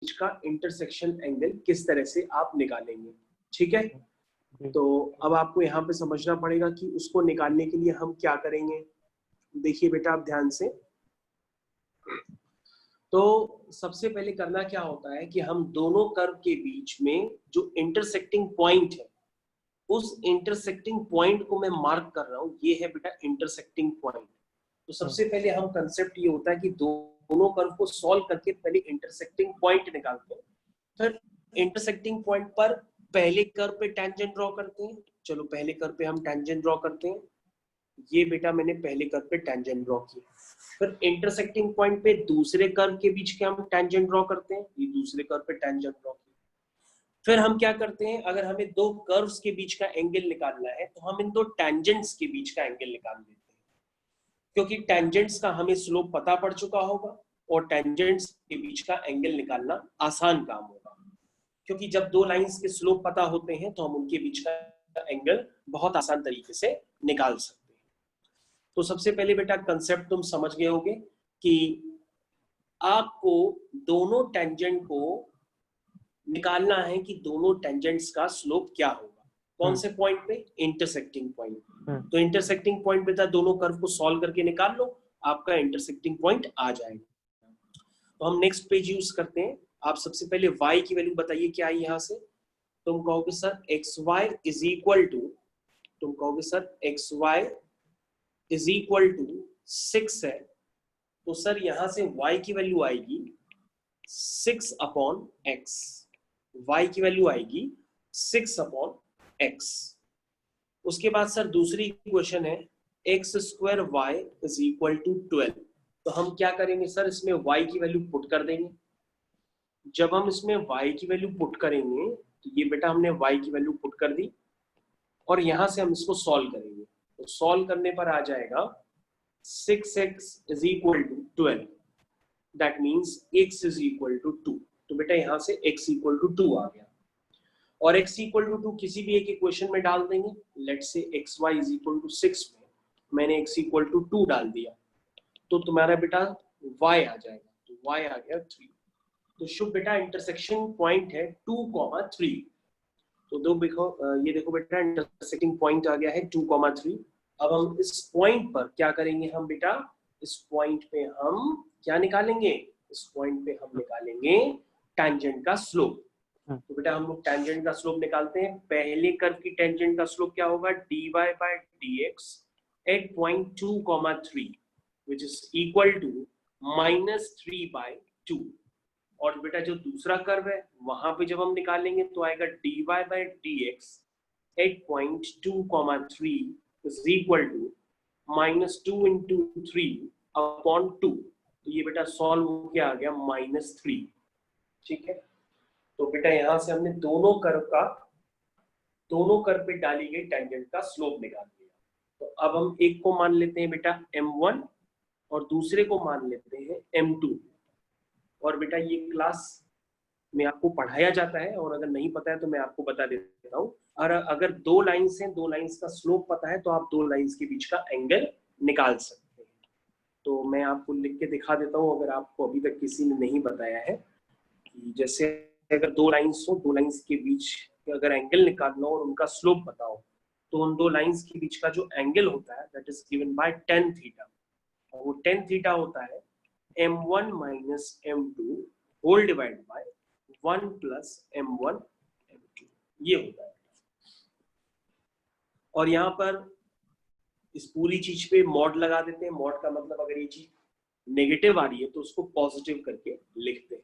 बीच का intersection angle किस तरह से आप निकालेंगे। ठीक है, तो अब आपको यहाँ पे समझना पड़ेगा कि उसको निकालने के लिए हम क्या करेंगे। देखिए बेटा आप ध्यान से, तो सबसे पहले करना क्या होता है कि हम दोनों कर्व के बीच में जो इंटरसेक्टिंग पॉइंट है, उस इंटरसेक्टिंग पॉइंट को मैं मार्क कर रहा हूँ, ये है बेटा इंटरसेक्टिंग पॉइंट। तो सबसे पहले हम कंसेप्ट ये होता है कि दोनों कर्व को सॉल्व करके पहले इंटरसेक्टिंग पॉइंट निकालते हैं, फिर इंटरसेक्टिंग पॉइंट पर पहले कर्व पे टेंजेंट ड्रॉ करते हैं। चलो पहले कर्व पे हम टेंजेंट ड्रॉ करते हैं, ये बेटा मैंने पहले कर्व पे टेंजेंट ड्रॉ किया। फिर इंटरसेक्टिंग पॉइंट पे दूसरे कर्व के बीच के हम टेंजेंट ड्रॉ करते हैं, ये दूसरे कर्व पे टेंजेंट ड्रॉ किया। फिर हम क्या करते हैं, अगर हमें दो कर्व्स के बीच का एंगल निकालना है तो हम इन दो टेंजेंट्स के बीच का एंगल निकाल देते हैं, क्योंकि टेंजेंट्स का हमें स्लोप पता पड़ चुका होगा और टेंजेंट्स के बीच का एंगल निकालना आसान काम होगा, क्योंकि जब दो लाइंस के स्लोप पता होते हैं तो हम उनके बीच का एंगल बहुत आसान तरीके से निकाल सकते हैं। तो सबसे पहले बेटा कंसेप्ट तुम समझ गए होगे कि आपको दोनों टेंजेंट को निकालना है कि दोनों टेंजेंट्स का स्लोप क्या होगा। कौन से पॉइंट पे? Intersecting point. तो इंटरसेक्टिंग पॉइंट पे था, दोनों कर्व को सॉल्व करके निकाल लो, आपका इंटरसेक्टिंग पॉइंट आ जाएगा। तो हम नेक्स्ट पेज यूज करते हैं। आप सबसे पहले y की वैल्यू बताइए क्या है। यहां से तुम कहोगे sir xy is equal to, तुम कहोगे sir xy is equal to 6 है, तो सर यहां से y की वैल्यू आएगी 6 अपॉन x। y की वैल्यू आएगी 6 अपॉन x। उसके बाद सर दूसरी इक्वेशन है x square y is equal to 12। तो हम क्या करेंगे सर, इसमें y की वैल्यू पुट कर देंगे। जब हम इसमें y की वैल्यू पुट करेंगे तो ये बेटा हमने y की वैल्यू पुट कर दी और यहां से हम इसको सॉल्व करेंगे। तो सॉल्व करने पर आ जाएगा 6x is equal to 12, that means x is equal to 2। तो बेटा यहां से x इक्वल टू 2 आ गया और x इक्वल टू 2 किसी भी एक इक्वेशन में डाल देंगे। Let's say xy is equal to 6 में मैंने x इक्वल टू 2 डाल दिया, तो तुम्हारा बेटा y आ जाएगा। तो y आ गया 3। तो शुभ बेटा इंटरसेक्शन पॉइंट है 2,3। तो ये देखो बेटा इंटरसेक्टिंग पॉइंट आ गया है 2,3। अब हम इस पॉइंट पर क्या करेंगे, हम बेटा इस पॉइंट पे हम क्या निकालेंगे, इस पॉइंट पे हम निकालेंगे टेंजेंट का स्लोप। तो बेटा हम लोग टेंजेंट का स्लोप निकालते हैं। पहले कर्व की टेंजेंट का स्लोप क्या होगा, dy by dx at point 2,3 which is equal to -3/2। और बेटा जो दूसरा कर्व है वहां पे जब हम निकालेंगे तो आएगा dy by dx at point 2,3 is equal to -2 into 3 upon 2। तो ये बेटा सॉल्व हो के आ गया -3। ठीक है, तो बेटा यहां से हमने दोनों कर्व पे डाली गई टेंजेंट का स्लोप निकाल लिया। तो अब हम एक को मान लेते हैं बेटा m1 और दूसरे को मान लेते हैं m2। और बेटा ये क्लास में आपको पढ़ाया जाता है और अगर नहीं पता है तो मैं आपको बता देता हूँ। और अगर दो लाइंस हैं, दो लाइंस का स्लोप पता है तो आप दो लाइंस के बीच का एंगल निकाल सकते हैं। तो मैं आपको लिख के दिखा देता हूँ अगर आपको अभी तक किसी ने नहीं बताया है कि जैसे अगर दो लाइंस हो, दो लाइंस के बीच अगर एंगल निकालना हो और उनका स्लोप बताओ, तो उन दो लाइंस के बीच का जो एंगल होता है that is given by tan theta. और वो tan थीटा होता है m1 minus m2 whole divide by 1 plus m1 m2, ये होता है। और यहाँ पर इस पूरी चीज पे मॉड लगा देते हैं। मॉड का मतलब अगर ये चीज नेगेटिव आ रही है तो उसको पॉजिटिव करके लिखते हैं।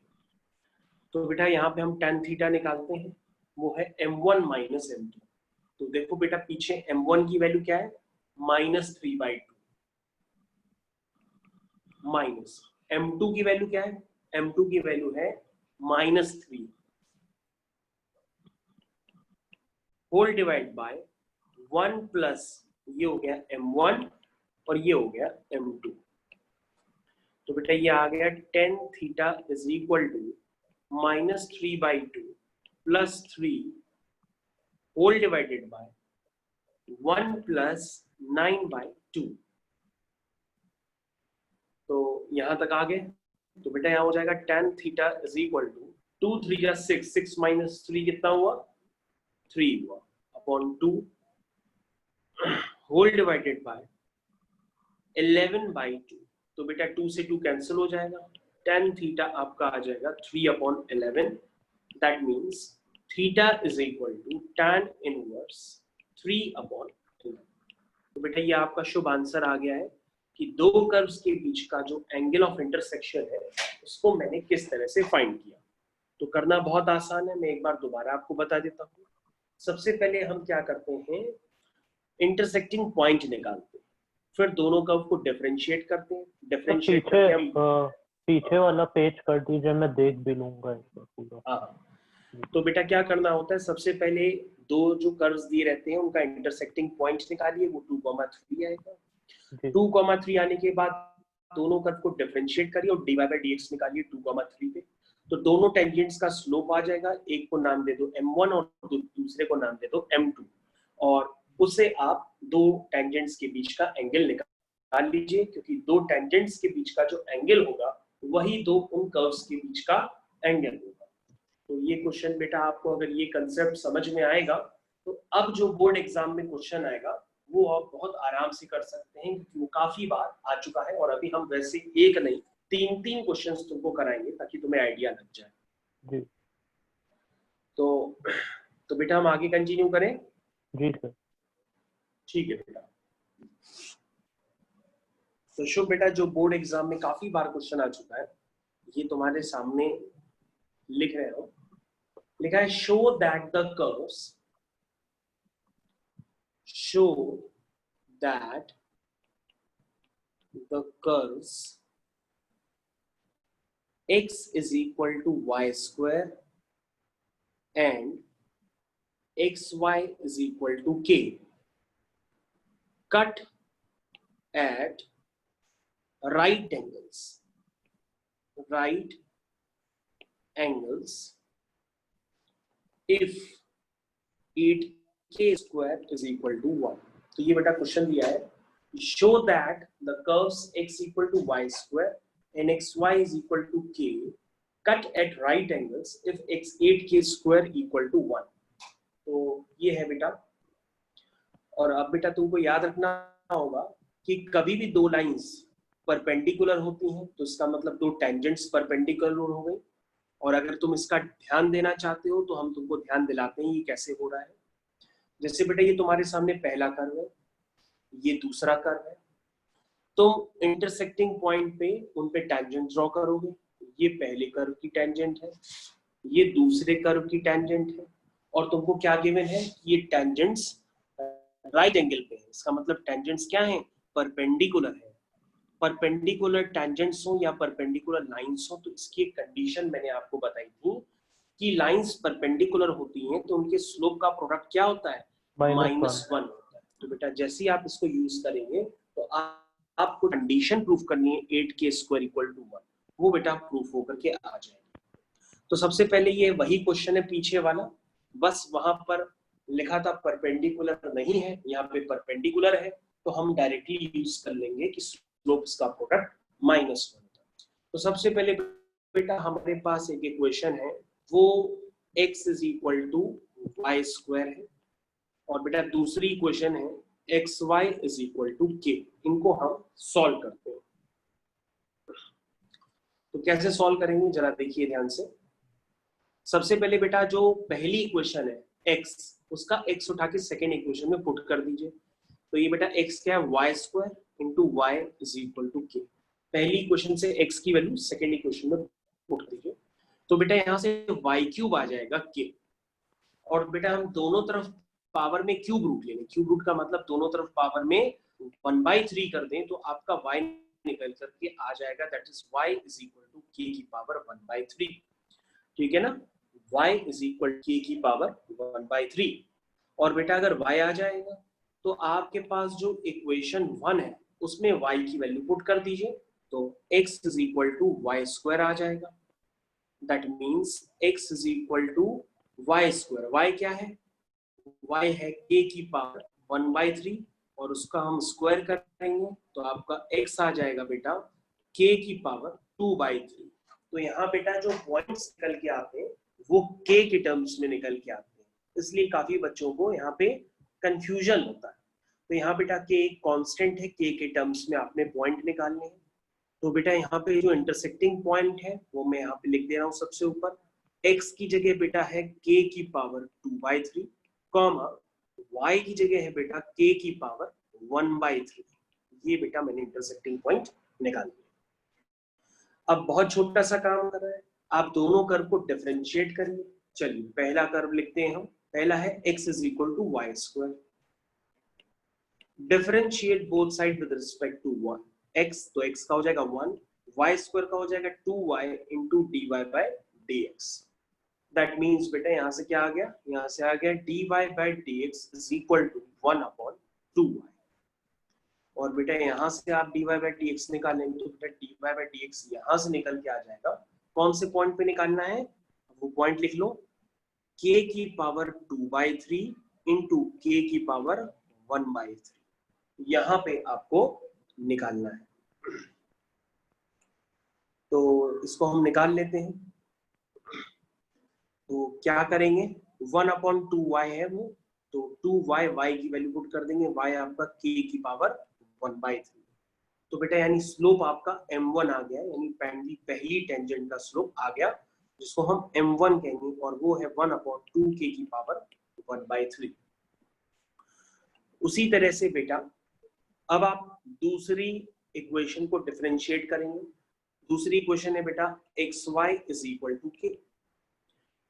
तो बेटा यहाँ पे हम tan थीटा निकालते हैं, वो है m1 minus m2। तो देखो बेटा पीछे m1 की वैल्यू क्या है, -3/2 माइनस m2 की वैल्यू क्या है, m2 की वैल्यू है -3 होल डिवाइड बाय 1 प्लस ये हो गया m1 और ये हो गया m2। तो बेटा ये आ गया tan theta is equal to -3/2 plus 3 whole divided by 1 plus 9/2। तो यहां तक आ गए। तो बेटा यहाँ हो जाएगा tan theta is equal to 2 3 जा 6, 6 माइनस 3 कितना हुआ? 3 हुआ अपॉन 2 होल डिवाइडेड बाय 11/2। तो बेटा 2 से 2 कैंसिल हो जाएगा, tan थीटा आपका आ जाएगा 3/11। That means theta is equal to tan inverse 3/11। तो बेटा ये आपका शुभ आंसर आ गया है कि दो कर्व्स के बीच का जो एंगल ऑफ इंटरसेक्शन है उसको मैंने किस तरह से फाइंड किया। तो करना बहुत आसान है, मैं एक बार दोबारा आपको बता देता हूँ। सबसे पहले हम क्या करते हैं, इंटरसेक्टिंग पॉइंट निकालते हैं, फिर दोनों कर्व को डिफरेंशिएट करते हैं। डिफरेंशिएट करके हम पीछे वाला पेज कर दीजिए, मैं देख भी लूंगा इसका पूरा। हाँ, तो बेटा क्या करना होता है, सबसे पहले दो जो कर्व्स दिए रहते हैं उनका इंटरसेक्टिंग पॉइंट निकालिए, वो 2,3 आएगा। 2,3 आने के बाद दोनों कर्व को डिफरेंशिएट करिए और dy by dx निकालिए 2,3 पे। तो दोनों टेंजेंट्स का स्लोप आ जाएगा, एक को नाम दे दो m1 और दूसरे को नाम दे दो m2, और उससे आप दो टेंजेंट्स के बीच का एंगल निकाल लीजिए, क्योंकि दो टेंजेंट्स के बीच का जो एंगल होगा वही दो उन कर्व्स के बीच का एंगल होगा। तो ये क्वेश्चन बेटा आपको अगर ये कंसेप्ट समझ में आएगा तो अब जो बोर्ड एग्जाम में क्वेश्चन आएगा वो आप बहुत आराम से कर सकते हैं, क्योंकि वो काफी बार आ चुका है। और अभी हम वैसे एक नहीं 3 क्वेश्चंस तुमको कराएंगे ताकि तुम्हें आइडिया लग जाए जी। तो बेटा हम आगे कंटिन्यू करें? जी सर। ठीक है बेटा। तो शुभ बेटा, जो बोर्ड एग्जाम में काफी बार क्वेश्चन आ चुका है, ये तुम्हारे सामने लिख रहे हो, लिखा है show that the curves x is equal to y square and xy is equal to k cut at right angles if 8k square is equal to 1। तो ये बेटा क्वेश्चन दिया है, show that the curves x equal to y square and xy is equal to k cut at right angles if x 8k square equal to 1। तो ये है बेटा। और अब बेटा तुमको याद रखना होगा कि कभी भी दो लाइंस परपेंडिकुलर होती हैं तो इसका मतलब दो टेंजेंट्स परपेंडिकुलर हो गई। और अगर तुम इसका ध्यान देना चाहते हो तो हम तुमको ध्यान दिलाते हैं ये कैसे हो रहा है। जैसे बेटा ये तुम्हारे सामने पहला कर्व है, ये दूसरा कर्व है, तुम इंटरसेक्टिंग पॉइंट पे उन पे टेंजेंट ड्रॉ करोगे। ये पहले कर्व की टेंजेंट है, ये दूसरे कर्व की टेंजेंट है, और तुमको क्या गिवन है, ये टेंजेंट्स राइट एंगल पे है। इसका मतलब टेंजेंट्स क्या है, परपेंडिकुलर है। परपेंडिकुलर टेंजेंट्स हो या परपेंडिकुलर लाइंस हो, तो इसकी एक कंडीशन मैंने आपको बताई थी कि लाइंस परपेंडिकुलर होती हैं तो उनके स्लोप का प्रोडक्ट क्या होता है, -1 होता है। तो बेटा जैसे ही आप इसको यूज करेंगे तो आपको कंडीशन प्रूफ करनी है 8k स्क्वायर इक्वल टू 1, वो बेटा प्रूफ होकर के आ जाएगी। तो सबसे पहले ये वही क्वेश्चन है पीछे वाला, बस वहां पर लिखा था परपेंडिकुलर नहीं है, यहाँ पे परपेंडिकुलर है, तो हम डायरेक्टली यूज कर लेंगे कि स्लोप्स का प्रोडक्ट -1 होता है। तो सबसे पहले बेटा हमारे पास एक इक्वेशन है, वो x is equal to Y square है, और बेटा दूसरी इक्वेशन है xy is equal to k। इनको हम सॉल्व करते हैं। तो कैसे सॉल्व करेंगे जरा देखिए ध्यान से। सबसे पहले बेटा जो पहली इक्वेशन है x, उसका x उठा के सेकेंड इक्वेशन में पुट कर दीजिए। तो ये बेटा x क्या है, y square into y is equal to k। पहली इक्वेशन से x की वैल्यू सेकेंड इक्वेशन में पुट दीजिए। तो बेटा यहाँ से वाई क्यूब आ जाएगा k, और बेटा हम दोनों तरफ पावर में क्यूब रूट लेंगे। क्यूब रूट का मतलब दोनों तरफ पावर में 1/3 कर दें तो आपका y निकल करके आ जाएगा, that is y is equal to k की पावर 1/3। ठीक है ना, y इज इक्वल k की पावर 1/3। और बेटा अगर y आ जाएगा तो आपके पास जो इक्वेशन 1 है उसमें y की वैल्यू पुट कर दीजिए, तो x is equal to Y square आ जाएगा। That means x is equal to Y square. y क्या है, y है k की पावर 1/3, और उसका हम स्क्वायर करेंगे तो आपका x आ जाएगा बेटा k की पावर 2/3। तो यहाँ बेटा जो पॉइंट्स निकल के आते हैं k के टर्म्स में निकल के आते हैं, इसलिए काफी बच्चों को यहाँ पे कंफ्यूजन होता है। तो यहाँ बेटा k एक कांस्टेंट है, k के टर्म्स में आपने पॉइंट निकालने हैं। तो बेटा यहाँ पे जो इंटरसेक्टिंग पॉइंट है वो मैं यहाँ पे लिख दे रहा हूँ सबसे ऊपर, x की जगह बेटा है k की पावर 2/3, कॉमा y की जगह है बेटा k की पावर 1/3। ये बेटा मैंने इंटरसेक्टिंग पॉइंट निकाल दिया। अब बहुत छोटा सा काम कर रहा है, आप दोनों कर्व को डिफरेंशिएट करिए। चलिए पहला कर्व लिखते हैं हम, पहला है x is equal to Y square, differentiate both side with respect to 1, x तो x का हो जाएगा 1, y स्क्वायर का हो जाएगा 2y into d y by d x. That means बेटा यहाँ से क्या आ गया, यहाँ से आ गया dy by d x is equal to 1/2y। और बेटा यहाँ से आप dy बाई डी एक्स निकालेंगे तो बेटा dy बाई डी एक्स यहाँ से निकल के आ जाएगा। कौन से पॉइंट पे निकालना है, वो पॉइंट लिख लो, k की पावर 2/3 इंटू k की पावर 1/3, यहाँ पे आपको निकालना है। तो इसको हम निकाल लेते हैं। तो क्या करेंगे, 1/2y है वो, तो 2y, y की वैल्यू पुट कर देंगे, y आपका k की पावर 1/3। तो बेटा यानी स्लोप आपका m1 आ गया, यानी पहली टेंजेंट का स्लोप आ गया, जिसको हम m1 कहेंगे, और वो है 1/2k की पावर 1/3। उसी तरह से बेटा अब आप दूसरी इक्वेशन को डिफरेंशिएट करेंगे। दूसरी इक्वेशन है बेटा xy is equal to k,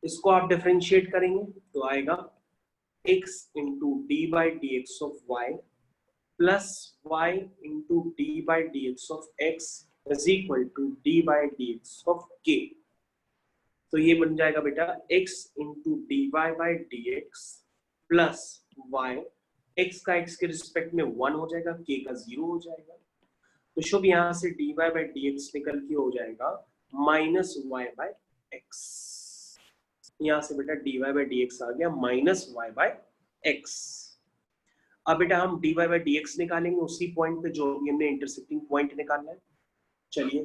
इसको आप डिफरेंशिएट करेंगे तो आएगा x into d by d x of y plus y into d by d x of x is equal to d by d x of k। तो ये बन जाएगा बेटा x into d y by d x plus y, x का x के respect में 1 हो जाएगा, k का 0 हो जाएगा। तो शुभ यहाँ से dy बाई डी एक्स निकल के हो जाएगा माइनस y बाई एक्स। यहाँ से बेटा dy बाई डी एक्स आ गया माइनस y बाई एक्स। अब बेटा हम dy बाई डी एक्स निकालेंगे उसी पॉइंट पे जो भी हमने इंटरसेक्टिंग पॉइंट निकालना है। चलिए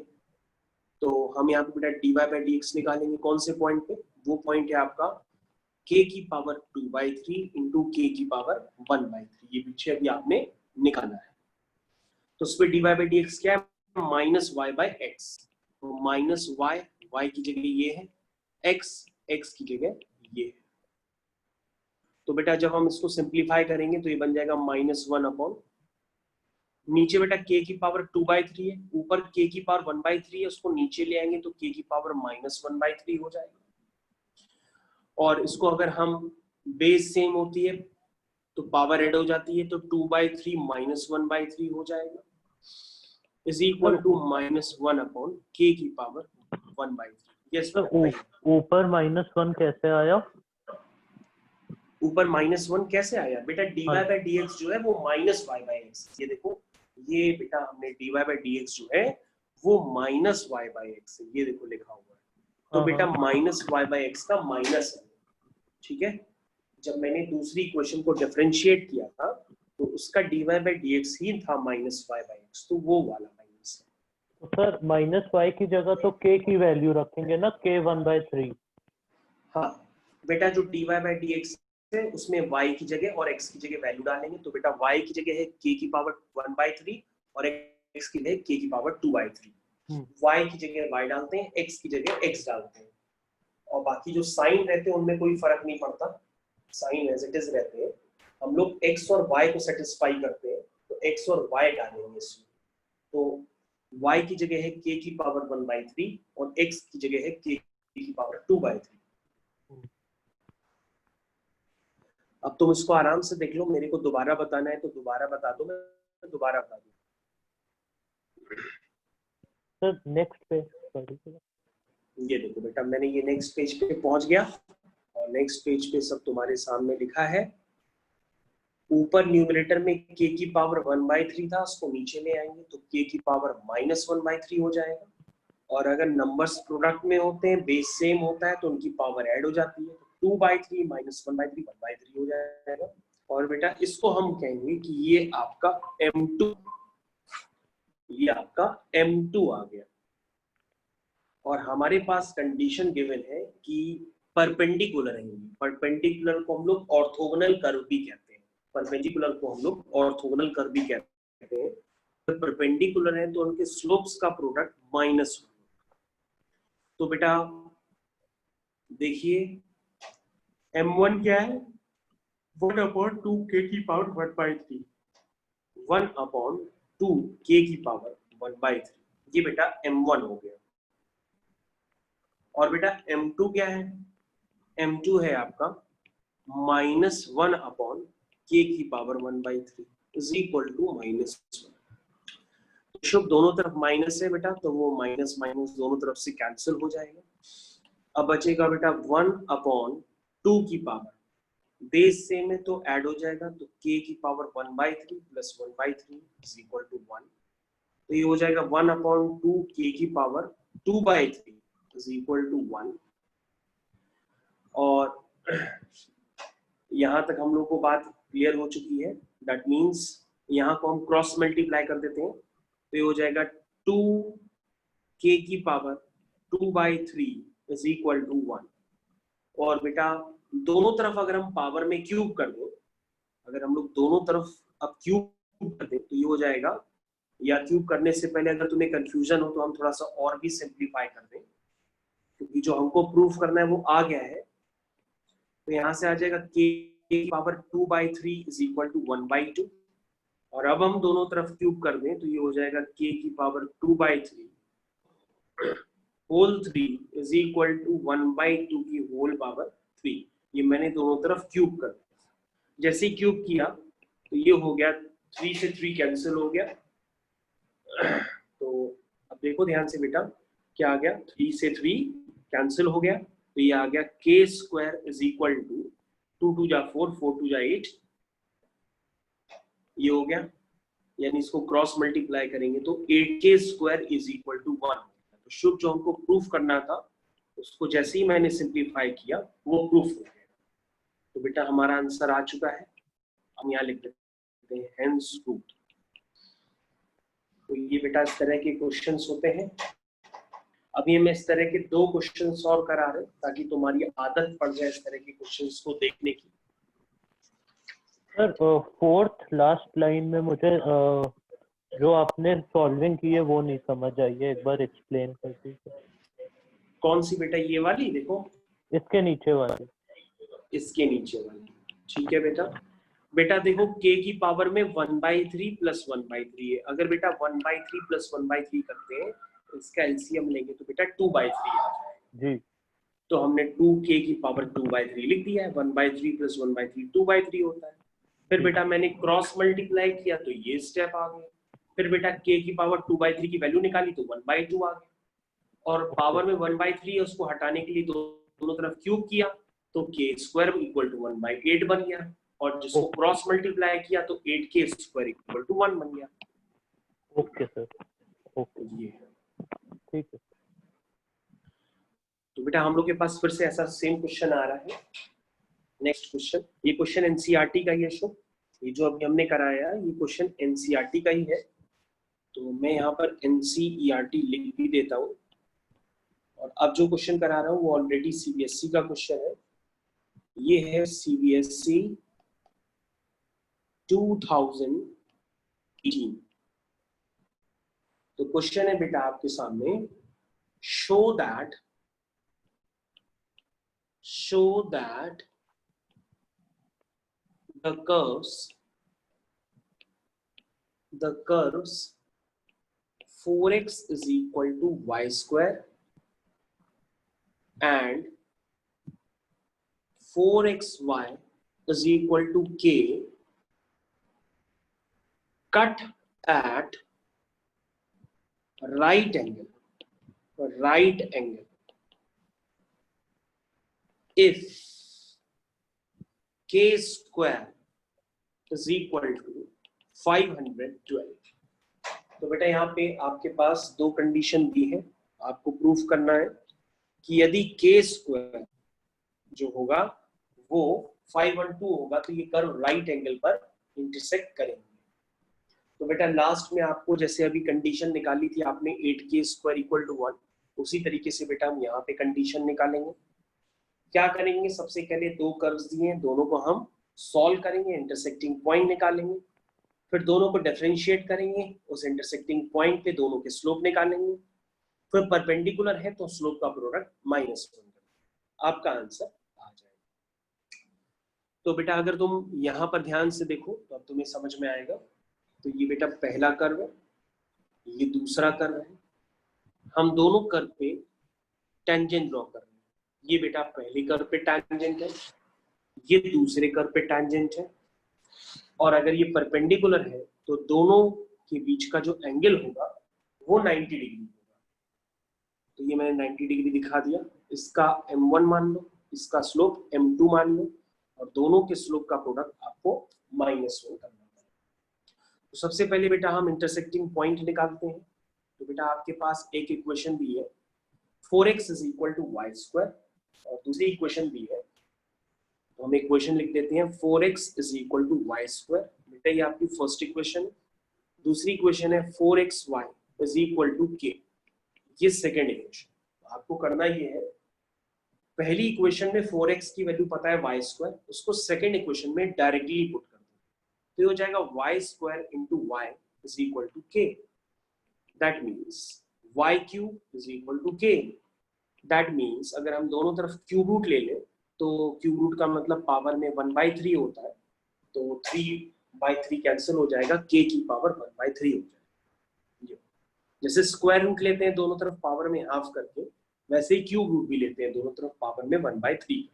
तो हम यहाँ पे बेटा dy बाई डी एक्स निकालेंगे कौन से पॉइंट पे, वो पॉइंट है आपका k की पावर 2/3 इंटू k की पावर 1/3, ये पीछे अभी आपने निकाला है। तो उस पर dy बाई डी एक्स क्या है, माइनस y बाई एक्स, तो माइनस y की जगह ये है, x की जगह ये है। तो बेटा जब हम इसको सिंप्लीफाई करेंगे तो ये बन जाएगा -1 नीचे बेटा k की पावर 2/3 है, ऊपर k की पावर 1/3 है, उसको नीचे ले आएंगे तो k की पावर -1/3 हो जाएगा। और इसको अगर हम बेस सेम होती है तो पावर ऐड हो जाती है, तो 2/3 -1/3 हो जाएगा, इज इक्वल टू -1/k की पावर 1/3। यस ऊपर -1 कैसे आया, ऊपर -1 कैसे आया बेटा, dy बाई डी एक्स जो है वो माइनस y बाई एक्स, ये देखो ये बेटा हमने dy बाई डी एक्स जो है वो माइनस y बाई एक्स है, ये देखो लिखा हुआ है। तो बेटा माइनस y बाई एक्स का माइनस है, ठीक है। जब मैंने दूसरी इक्वेशन को डिफरेंशिएट किया था तो उसका dy बाई डी एक्स ही था माइनस y बाई एक्स, तो वो वाला माइनस है। तो सर -y की जगह तो k की वैल्यू रखेंगे ना, k 1/3। हाँ बेटा जो dy बाई डी एक्स है उसमें y की जगह और x की जगह वैल्यू डालेंगे, तो बेटा y की जगह है k की पावर 1/3 और x की जगह k की पावर 2/3। y की जगह y डालते हैं, x की जगह x डालते हैं, और बाकी जो साइन रहते हैं उनमें कोई फर्क नहीं पड़ता, साइन एज इट इज रहते हैं। हम लोग x और y को सेटिस्फाई करते हैं तो x और y डालेंगे इसमें। तो y की जगह है k की पावर 1/3 और x की जगह है k की पावर 2/3। अब तुम इसको आराम से देख लो, मेरे को दोबारा बताना है तो दोबारा बता दो, मैं दोबारा बता दूं। सर नेक्स्ट पेज, ये देखो बेटा मैंने ये नेक्स्ट पेज पे पहुंच गया, और नेक्स्ट पेज पे सब तुम्हारे सामने लिखा है। ऊपर न्यूमरेटर में k की पावर 1/3 था, उसको नीचे ले आएंगे तो k की पावर -1/3 हो जाएगा। और अगर नंबर्स प्रोडक्ट में होते हैं, बेस सेम होता है, तो उनकी पावर ऐड हो जाती है, तो 2/3 -1/3 1/3 हो जाएगा। और बेटा इसको हम कहेंगे कि ये आपका m2, ये आपका m2 आ गया। और हमारे पास कंडीशन गिवन है कि परपेंडिकुलर है, परपेंडिकुलर को हम लोग ऑर्थोगोनल कर्व भी कहते हैं, परपेंडिकुलर को हम लोग ऑर्थोगोनल कर्व भी कहते हैं। तो परपेंडिकुलर है तो उनके स्लोप्स का प्रोडक्ट -1। तो बेटा देखिए m1 क्या है, 1/2 k की पावर 1/3, 1/2 k की पावर 1/3, ये बेटा m1 हो गया। और बेटा m2 क्या है, m2 है आपका -1/k की पावर 1/3 इज इक्वल टू -1। शुभ दोनों तरफ माइनस है बेटा, तो वो माइनस माइनस दोनों तरफ से कैंसिल हो जाएगा। अब बचेगा बेटा 1/2 की पावर, बेस सेम है तो ऐड हो जाएगा, तो k की power 1/3 plus 1/3 is equal to 1। तो ये हो जाएगा 1/2 k की पावर 2/3 इज इक्वल टू 1। और यहां तक हम लोग को बात क्लियर हो चुकी है। दैट मीन्स यहाँ को हम क्रॉस मल्टीप्लाई कर देते हैं, तो ये हो जाएगा 2k की पावर 2/3 इज इक्वल टू 1। और बेटा दोनों तरफ अगर हम पावर में क्यूब कर दें, अगर हम लोग दोनों तरफ अब क्यूब कर दें तो ये हो जाएगा, या क्यूब करने से पहले अगर तुम्हें कंफ्यूजन हो तो हम थोड़ा सा और भी सिंप्लीफाई कर दें, क्योंकि जो हमको प्रूफ करना है वो आ गया है। तो यहाँ से आ जाएगा k की पावर 2/3 इज इक्वल टू 1/2। और अब हम दोनों तरफ क्यूब कर दें तो ये हो जाएगा k की power 2/3 whole 3 is equal to 1/2 की होल पावर 3। ये मैंने दोनों तरफ क्यूब कर दिया। जैसे क्यूब किया तो ये हो गया 3 से 3 कैंसिल हो गया। तो अब देखो ध्यान से बेटा क्या आ गया, 3 से 3 कैंसिल हो गया, तो ये आ गया k² इज इक्वल टू 2 2 जा 4 4 2 जा 8, ये हो गया। यानी इसको क्रॉस मल्टीप्लाई करेंगे तो 8k² इज इक्वल टू 1। तो शुभ जो हमको प्रूफ करना था उसको जैसे ही मैंने सिंप्लीफाई किया वो प्रूफ हो गया। तो बेटा हमारा आंसर आ चुका है, हम यहाँ लिख देते हैं हेंस प्रूव्ड। तो ये बेटा इस तरह के क्वेश्चंस होते हैं। अभी हम इस तरह के 2 क्वेश्चन सॉल्व करा रहे हैं ताकि तुम्हारी आदत पड़ जाए इस तरह के क्वेश्चंस को देखने की। सर फोर्थ लास्ट लाइन में मुझे जो आपने सॉल्विंग की है वो नहीं समझ आई है, एक बार एक्सप्लेन कर दीजिए। कौन सी बेटा, ये वाली देखो, इसके नीचे वाली, इसके नीचे वाली, ठीक है बेटा। बेटा देखो k की पावर में 1/3 प्लस 1/3 है। अगर बेटा 1/3 प्लस 1/3 करते हैं इसका एलसीएम लेंगे तो बेटा 2/3 आ जाएगा जी। तो हमने 2k की पावर 2/3 लिख दिया है। 1/3 प्लस 1/3 2/3 होता है। फिर बेटा मैंने क्रॉस मल्टीप्लाई किया तो ये स्टेप आ गया। फिर बेटा k की पावर 2/3 की वैल्यू निकाली तो 1/2 आ गया। और पावर में 1/3 है उसको हटाने के लिए दोनों तरफ क्यूब किया तो k² इक्वल टू 1/8 बन गया। और जिसको क्रॉस मल्टीप्लाई किया तो 8k² इक्वल टू 1 बन गया। ओके सर, ओके, ये ठीक है। तो बेटा हम लोग के पास फिर से ऐसा सेम क्वेश्चन आ रहा है। नेक्स्ट क्वेश्चन, ये क्वेश्चन एनसीईआरटी का ही है शो, ये जो अभी हमने कराया ये क्वेश्चन एनसीईआरटी का ही है। तो मैं यहाँ पर एनसीईआरटी लिख भी देता हूँ। और अब जो क्वेश्चन करा रहा हूँ वो ऑलरेडी सीबीएसई का क्वेश्चन है। ये है सीबीएसई 2018। तो क्वेश्चन है बेटा आपके सामने, show that the curves 4x is equal to y² and 4xy is equal to k cut at right angle if k² is equal to 512। तो बेटा यहाँ पे आपके पास 2 कंडीशन दी है, आपको प्रूफ करना है कि यदि k² जो होगा वो 512 होगा तो ये कर्व राइट एंगल पर इंटरसेक्ट करेंगे। तो बेटा लास्ट में आपको जैसे अभी कंडीशन निकाली थी आपने 8k² इक्वल टू 1, उसी तरीके से बेटा हम यहाँ पे कंडीशन निकालेंगे। क्या करेंगे, सबसे पहले दो कर्व्स दिए हैं, दोनों को हम सॉल्व करेंगे, इंटरसेक्टिंग पॉइंट निकालेंगे, फिर दोनों को डिफरेंशिएट करेंगे, उस इंटरसेक्टिंग पॉइंट पे दोनों के स्लोप निकालेंगे, फिर परपेंडिकुलर है तो स्लोप का प्रोडक्ट -1 करेंगे, आपका आंसर आ जाएगा। तो बेटा अगर तुम यहाँ पर ध्यान से देखो तो अब तुम्हें समझ में आएगा। तो ये बेटा पहला कर्व है, ये दूसरा कर्व है, हम दोनों कर्व पे टेंजेंट ड्रॉ कर रहे हैं। ये बेटा पहले कर्व पे टेंजेंट है, ये दूसरे कर्व पे टेंजेंट है, और अगर ये परपेंडिकुलर है तो दोनों के बीच का जो एंगल होगा वो 90 डिग्री होगा। तो ये मैंने 90 डिग्री दिखा दिया, इसका m1 मान लो, इसका स्लोप m2 मान लो, और दोनों के स्लोप का प्रोडक्ट आपको -1 करना है। तो सबसे पहले बेटा हम इंटरसेक्टिंग पॉइंट निकालते हैं। तो बेटा आपके पास एक इक्वेशन भी है 4x = y², और दूसरी इक्वेशन भी है, तो हम इक्वेशन लिख देते हैं 4x = y²। बेटा ये आपकी फर्स्ट इक्वेशन है। दूसरी इक्वेशन है 4xy = k, ये सेकेंड इक्वेशन। आपको करना ये है, पहली इक्वेशन में 4x की वैल्यू पता है y², उसको सेकेंड इक्वेशन में डायरेक्टली पुट कर दो, तो ये हो जाएगा y² × y = k। That means y³ = k। That means अगर हम दोनों तरफ क्यूब रूट ले लें तो क्यूब रूट का मतलब पावर में 1/3 होता है, तो 3/3 कैंसिल हो जाएगा, k की पावर 1/3 हो जाएगा। जैसे स्क्वायर रूट लेते हैं दोनों तरफ पावर में हाफ करके, वैसे ही क्यूब रूट भी लेते हैं दोनों तरफ पावर में 1/3।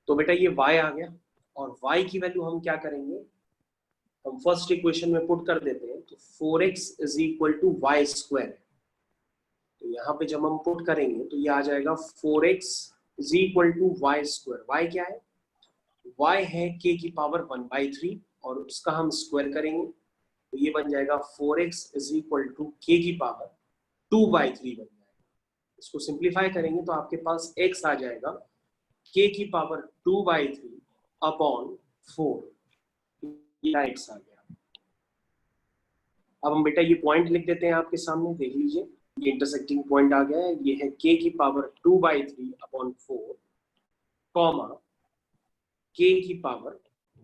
तो बेटा ये y आ गया, और y की वैल्यू हम क्या करेंगे, हम फर्स्ट इक्वेशन में पुट कर देते हैं। तो 4x = y², तो यहाँ पे जब हम पुट करेंगे तो ये आ जाएगा 4x = y²। y क्या है, y है k की पावर 1/3, और उसका हम स्क्वायर करेंगे तो ये बन जाएगा 4x = k की पावर 2/3 बन जाएगा। इसको सिंप्लीफाई करेंगे तो आपके पास x आ जाएगा k की पावर 2/3 अपॉन 4, ये x आ गया। अब हम बेटा ये पॉइंट लिख देते हैं आपके सामने, देख लीजिए, ये इंटरसेक्टिंग पॉइंट आ गया है, ये है k की पावर 2/3 अपॉन 4, कॉमा k की पावर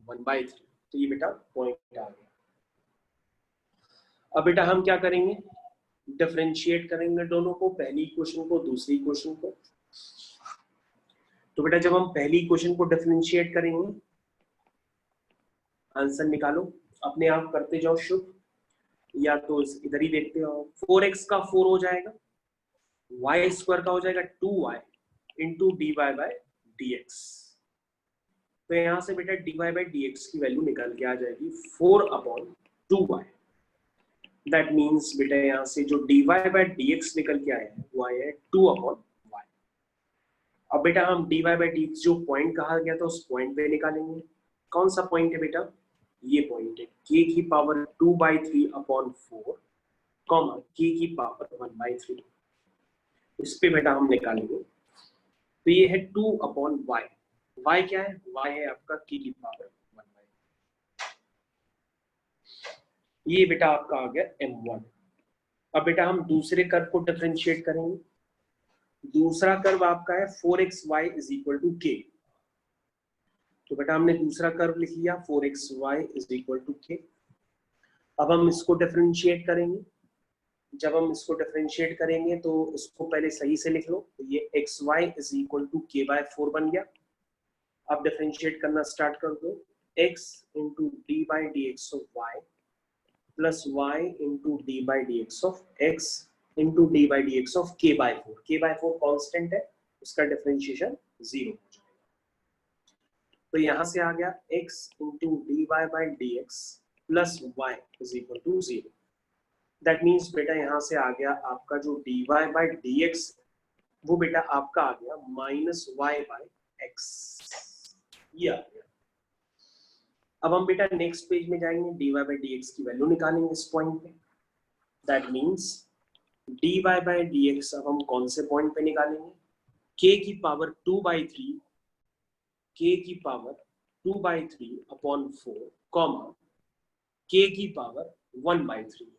1/3। तो ये बेटा पॉइंट आ गया। अब बेटा हम क्या करेंगे, डिफरेंशिएट करेंगे दोनों को, पहली इक्वेशन को दूसरी इक्वेशन को। तो बेटा जब हम पहली इक्वेशन को डिफरेंशिएट करेंगे, आंसर निकालो, अपने आप करते जाओ शुभ, या तो इधर ही देखते हो। 4x का 4 हो जाएगा, y² का हो जाएगा 2y × dy/dx। तो यहां से बेटा dy/dx की वैल्यू निकल के आ जाएगी 4/2y। दैट मीन्स बेटा यहां से जो dy/dx निकल के आया है वो आया है 2/y। अब बेटा हम dy/dx जो पॉइंट कहा गया था उस पॉइंट पे निकालेंगे। कौन सा पॉइंट है बेटा, ये पॉइंट है k की पावर 2/3 अपॉन 4, कॉमा k की पावर 1/3। इस पे बेटा हम निकालेंगे, तो ये है 2/y। y क्या है, y है आपका k की पावर 1/3। ये बेटा आपका आ गया m1। अब बेटा हम दूसरे कर्व को डिफरेंशिएट करेंगे। दूसरा कर्व आपका है 4xy = k। तो बेटा हमने दूसरा कर्व लिख लिया 4xy = k। अब हम इसको डिफरेंशिएट करेंगे। जब हम इसको डिफरेंशिएट करेंगे तो इसको पहले सही से लिख लो, तो ये xy = k/4 बन गया। अब डिफरेंशिएट करना स्टार्ट कर दो, x × d/dx of y plus y × d/dx of x × d/dx of k/4। k/4 constant है, उसका डिफरेंशिएशन 0 हो जाएगा। तो यहां से आ गया x × dy/dx plus y = 0। That means बेटा यहां से आ गया आपका जो dy/dx, वो बेटा आपका आ गया -y/x, ये आ गया। अब हम बेटा नेक्स्ट पेज में जाएंगे, dy/dx की वैल्यू निकालेंगे इस पॉइंट पे। दैट मीन्स dy/dx अब हम कौन से पॉइंट पे निकालेंगे, k की पावर 2/3, k की पावर 2/3 अपॉन 4, कॉमा k की पावर 1/3,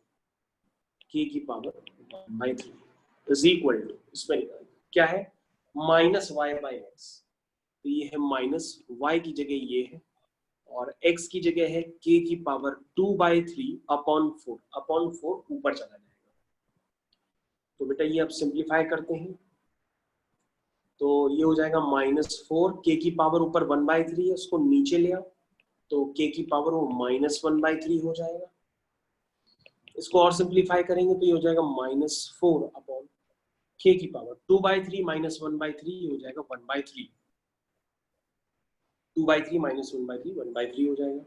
k की पावर 1/3 इज इक्वल टू, इसमें क्या है माइनस वाई बाई एक्स, तो ये है माइनस वाई की जगह ये है और x की जगह है k की पावर 2/3 अपॉन 4 ऊपर चला जाएगा। तो बेटा ये अब सिंप्लीफाई करते हैं, तो ये हो जाएगा -4, k की पावर ऊपर 1/3 है, उसको नीचे ले आओ तो k की पावर वो -1/3 हो जाएगा। इसको और सिंप्लीफाई करेंगे तो ये हो जाएगा -4 अपॉन k की पावर 2/3 -1/3 हो जाएगा 1/3, 2/3 -1/3 1/3 हो जाएगा।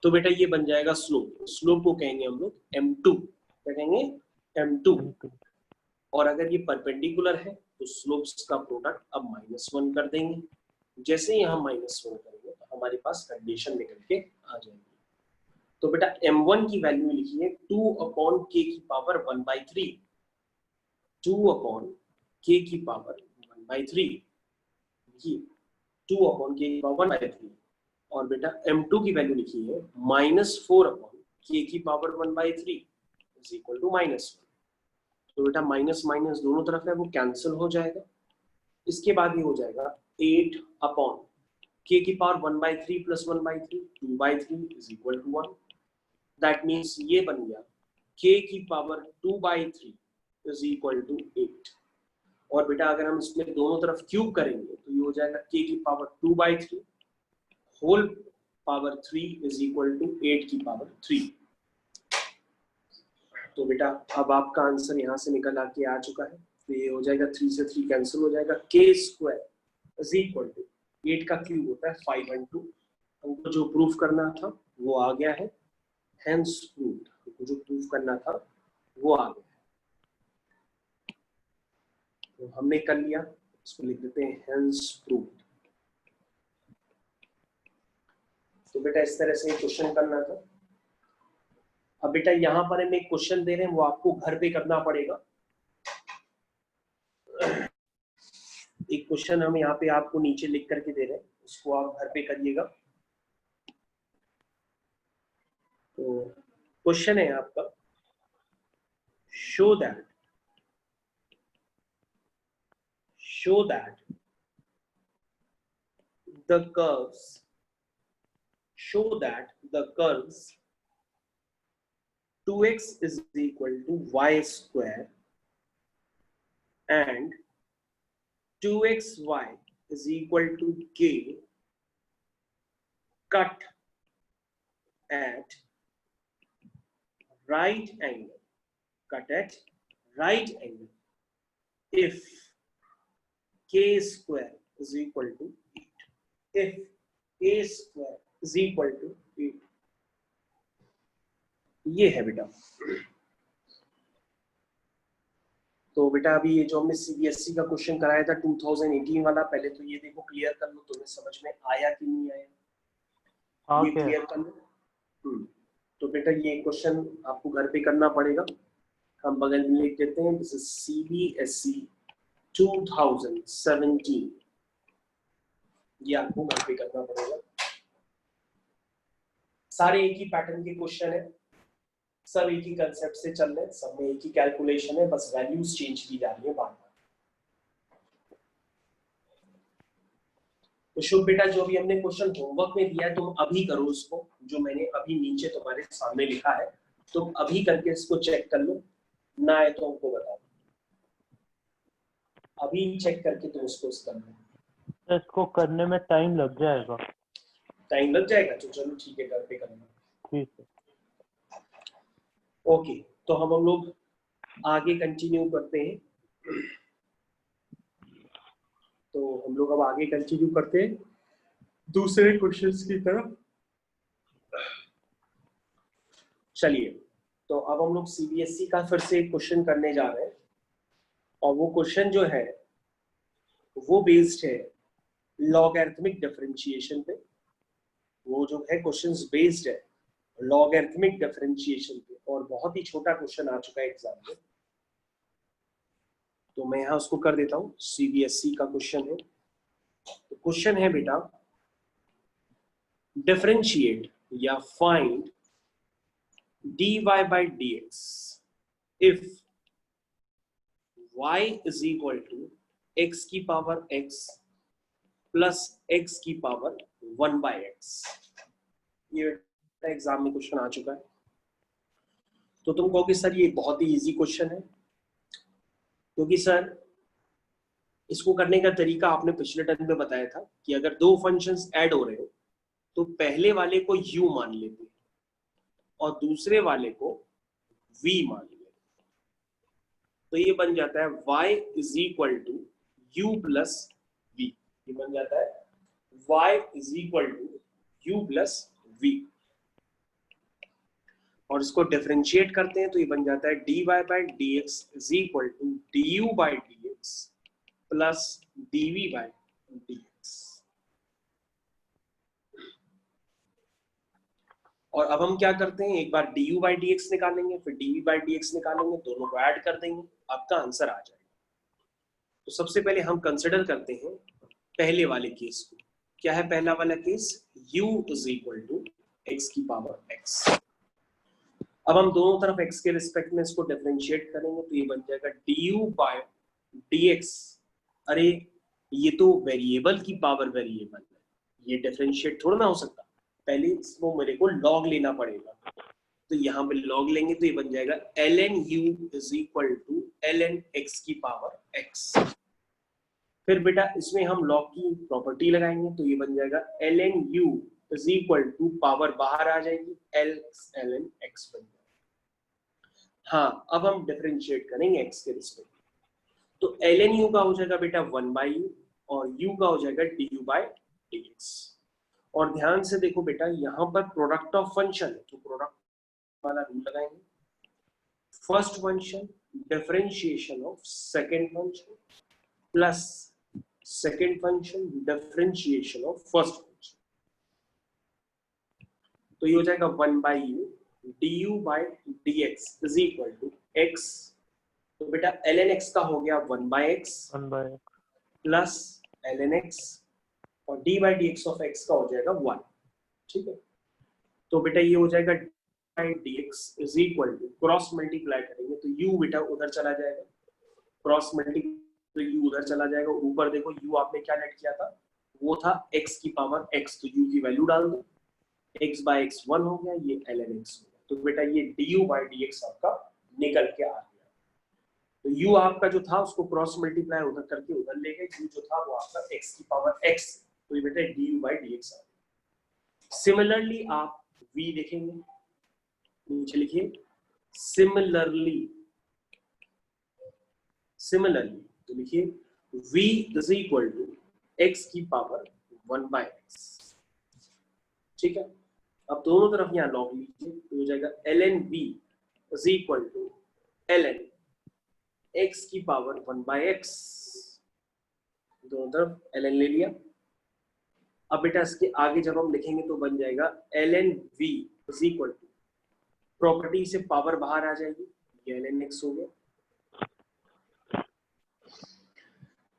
तो बेटा ये बन जाएगा स्लोप, स्लोप को कहेंगे हम लोग m2, क्या कहेंगे m2। और अगर ये परपेंडिकुलर है तो स्लोप्स का प्रोडक्ट अब -1 कर देंगे। जैसे ही हम -1 करेंगे तो हमारे पास कंडीशन निकल के आ जाएगी। तो बेटा m1 की वैल्यू लिखिए 2 अपॉन k की पावर 1/3, 2 अपॉन k की पावर 1/3, लिखिए 2 अपॉन k की पावर 1/3। और बेटा m2 की वैल्यू लिखिए -4 अपॉन k की पावर 1/3 इज इक्वल टू -1। तो बेटा माइनस माइनस दोनों तरफ है वो कैंसिल हो जाएगा। इसके बाद ये हो जाएगा 8 अपॉन k की power 1/3 plus 1/3 2/3 is equal to 1। That means ये बन गया k की पावर 2/3 इज इक्वल टू 8। और बेटा अगर हम इसमें दोनों तरफ क्यूब करेंगे तो ये हो जाएगा k की power 2/3 whole power 3 is equal to 8 की पावर 3। तो बेटा अब आपका आंसर यहाँ से निकल आके आ चुका है। तो ये हो जाएगा 3 से 3 कैंसिल हो जाएगा, k square is equal to 8 का क्यूब होता है 512। हमको जो प्रूफ करना था वो आ गया है, हेंस प्रूव्ड। हमको जो प्रूफ करना था वो आ गया है, तो हमने कर लिया। इसको लिख देते हैं हेंस प्रूव्ड। तो बेटा इस तरह से क्वेश्चन करना था। अब बेटा यहाँ पर हम एक क्वेश्चन दे रहे हैं, वो आपको घर पे करना पड़ेगा। एक क्वेश्चन हम यहाँ पे आपको नीचे लिख करके दे रहे हैं, उसको आप घर पे करिएगा। तो क्वेश्चन है आपका, show that the curves show that the curves 2x is equal to y square and 2xy is equal to k cut at right angle, if k square is equal to 8, if k square is equal to 8। ये है बेटा। तो बेटा अभी ये जो हमने CBSE का क्वेश्चन कराया था 2018 वाला, पहले तो ये देखो क्लियर कर लो, तुम्हें समझ में आया कि नहीं आया, ये क्लियर कर लो। तो बेटा ये क्वेश्चन आपको घर पे करना पड़ेगा। हम बगल में लिख देते हैं, दिस इज सीबीएसई 2017, ये आपको घर पे करना पड़ेगा। सारे एक ही पैटर्न के क्वेश्चन है, सब एक ही कंसेप्ट से चल रहे हैं, सब में एक ही कैलकुलेशन है, बस वैल्यूज चेंज की जा रही है बार बार। तो शुभ बेटा जो भी हमने क्वेश्चन होमवर्क में दिया है तुम अभी करो उसको, जो मैंने अभी नीचे तुम्हारे सामने लिखा है तुम अभी करके इसको चेक कर लो, ना है तो हमको बताओ, अभी चेक करके तुम उसको कर लो। इसको करने में टाइम लग जाएगा। टाइम लग जाएगा तो चलो ठीक है, घर पे करना। ठीक है, ओके। तो हम लोग आगे कंटिन्यू करते हैं। तो हम लोग अब आगे कंटिन्यू करते हैं दूसरे क्वेश्चंस की तरफ। चलिए, तो अब हम लोग सीबीएसई का फिर से क्वेश्चन करने जा रहे हैं, और वो क्वेश्चन जो है वो बेस्ड है लॉगरिथमिक डिफरेंशिएशन पे। वो जो है क्वेश्चंस बेस्ड है लॉगरिथमिक डिफरेंशिएशन पे, और बहुत ही छोटा क्वेश्चन आ चुका है एग्जाम में, तो मैं यहाँ उसको कर देता हूँ। सीबीएसई का क्वेश्चन है, तो क्वेश्चन है बेटा, डिफरेंशिएट या find dy by dx if y is equal to x की पावर x प्लस x की पावर 1/x। ये एग्जाम में क्वेश्चन आ चुका है। तो तुम कहोगे सर ये बहुत ही इजी क्वेश्चन है, क्योंकि सर इसको करने का तरीका आपने पिछले टर्म में बताया था कि अगर दो फंक्शंस ऐड हो रहे हो तो पहले वाले को u मान लेते हैं और दूसरे वाले को v मान लेते हैं। तो ये बन जाता है y is equal to u plus v। ये बन जाता है y is equal to u plus v। और इसको डिफरेंशिएट करते हैं तो ये बन जाता है dy by dx is equal to du by dx plus dv by dx। और अब हम क्या करते हैं, एक बार du बाई dx निकालेंगे, फिर dv बाई dx निकालेंगे, दोनों को ऐड कर देंगे, आपका आंसर आ जाएगा। तो सबसे पहले हम कंसिडर करते हैं पहले वाले केस को। क्या है पहला वाला case? u is equal to x की पावर x। अब हम दोनों तरफ x के रिस्पेक्ट में इसको डिफरेंशिएट करेंगे तो ये बन जाएगा du बाय dx। अरे ये तो वेरिएबल की पावर वेरिएबल है, ये डिफरेंशिएट थोड़ा ना हो सकता, पहले इसको मेरे को लॉग लेना पड़ेगा। तो यहाँ पे लॉग लेंगे तो ये बन जाएगा ln u is equal to ln x की पावर x। फिर बेटा इसमें हम लॉग की प्रॉपर्टी लगाएंगे तो ये बन जाएगा ln u is equal to power बाहर आ जाएगी ln x बन जाएगा। हाँ अब हम डिफरेंशिएट करेंगे x के रिस्पेक्ट। तो ln u का हो जाएगा बेटा 1/u और u का हो जाएगा du बाय dx। और ध्यान से देखो बेटा यहाँ पर प्रोडक्ट ऑफ फंक्शन है तो प्रोडक्ट वाला रूल लगाएंगे। First function differentiation of second function plus second function differentiation of first function. तो ये हो जाएगा 1/u du by dx is equal to x। तो बेटा ln x का हो गया 1/x प्लस ln x और d by dx of x का हो जाएगा 1। ठीक है, तो बेटा ये हो जाएगा by dx is equal to cross multiply करेंगे तो u बेटा उधर चला जाएगा, क्रॉस मल्टीप्लाई तो u उधर चला जाएगा। ऊपर देखो u आपने क्या लेट किया था, वो था x की पावर x, तो u की वैल्यू डाल दो, x बाई x 1 हो गया, ये ln x हो गया। तो बेटा ये du बाई dx आपका निकल के आ गया। तो u आपका जो था उसको क्रॉस मल्टीप्लाई उधर करके उधर ले गए, u जो था वो आपका x की पावर x, तो ये बेटा du बाई dx आ गया। सिमिलरली आप v देखेंगे, नीचे लिखिए सिमिलरली, सिमिलरली तो लिखिए v is equal to x की पावर 1/x। ठीक है, अब दोनों तरफ यहाँ लॉग लीजिए तो हो जाएगा ln v is equal to ln x की पावर 1/x। दोनों तरफ ln ले लिया। अब बेटा इसके आगे जब हम लिखेंगे तो बन जाएगा ln v is equal to, property से पावर बाहर आ जाएगी, ये ln x हो गया।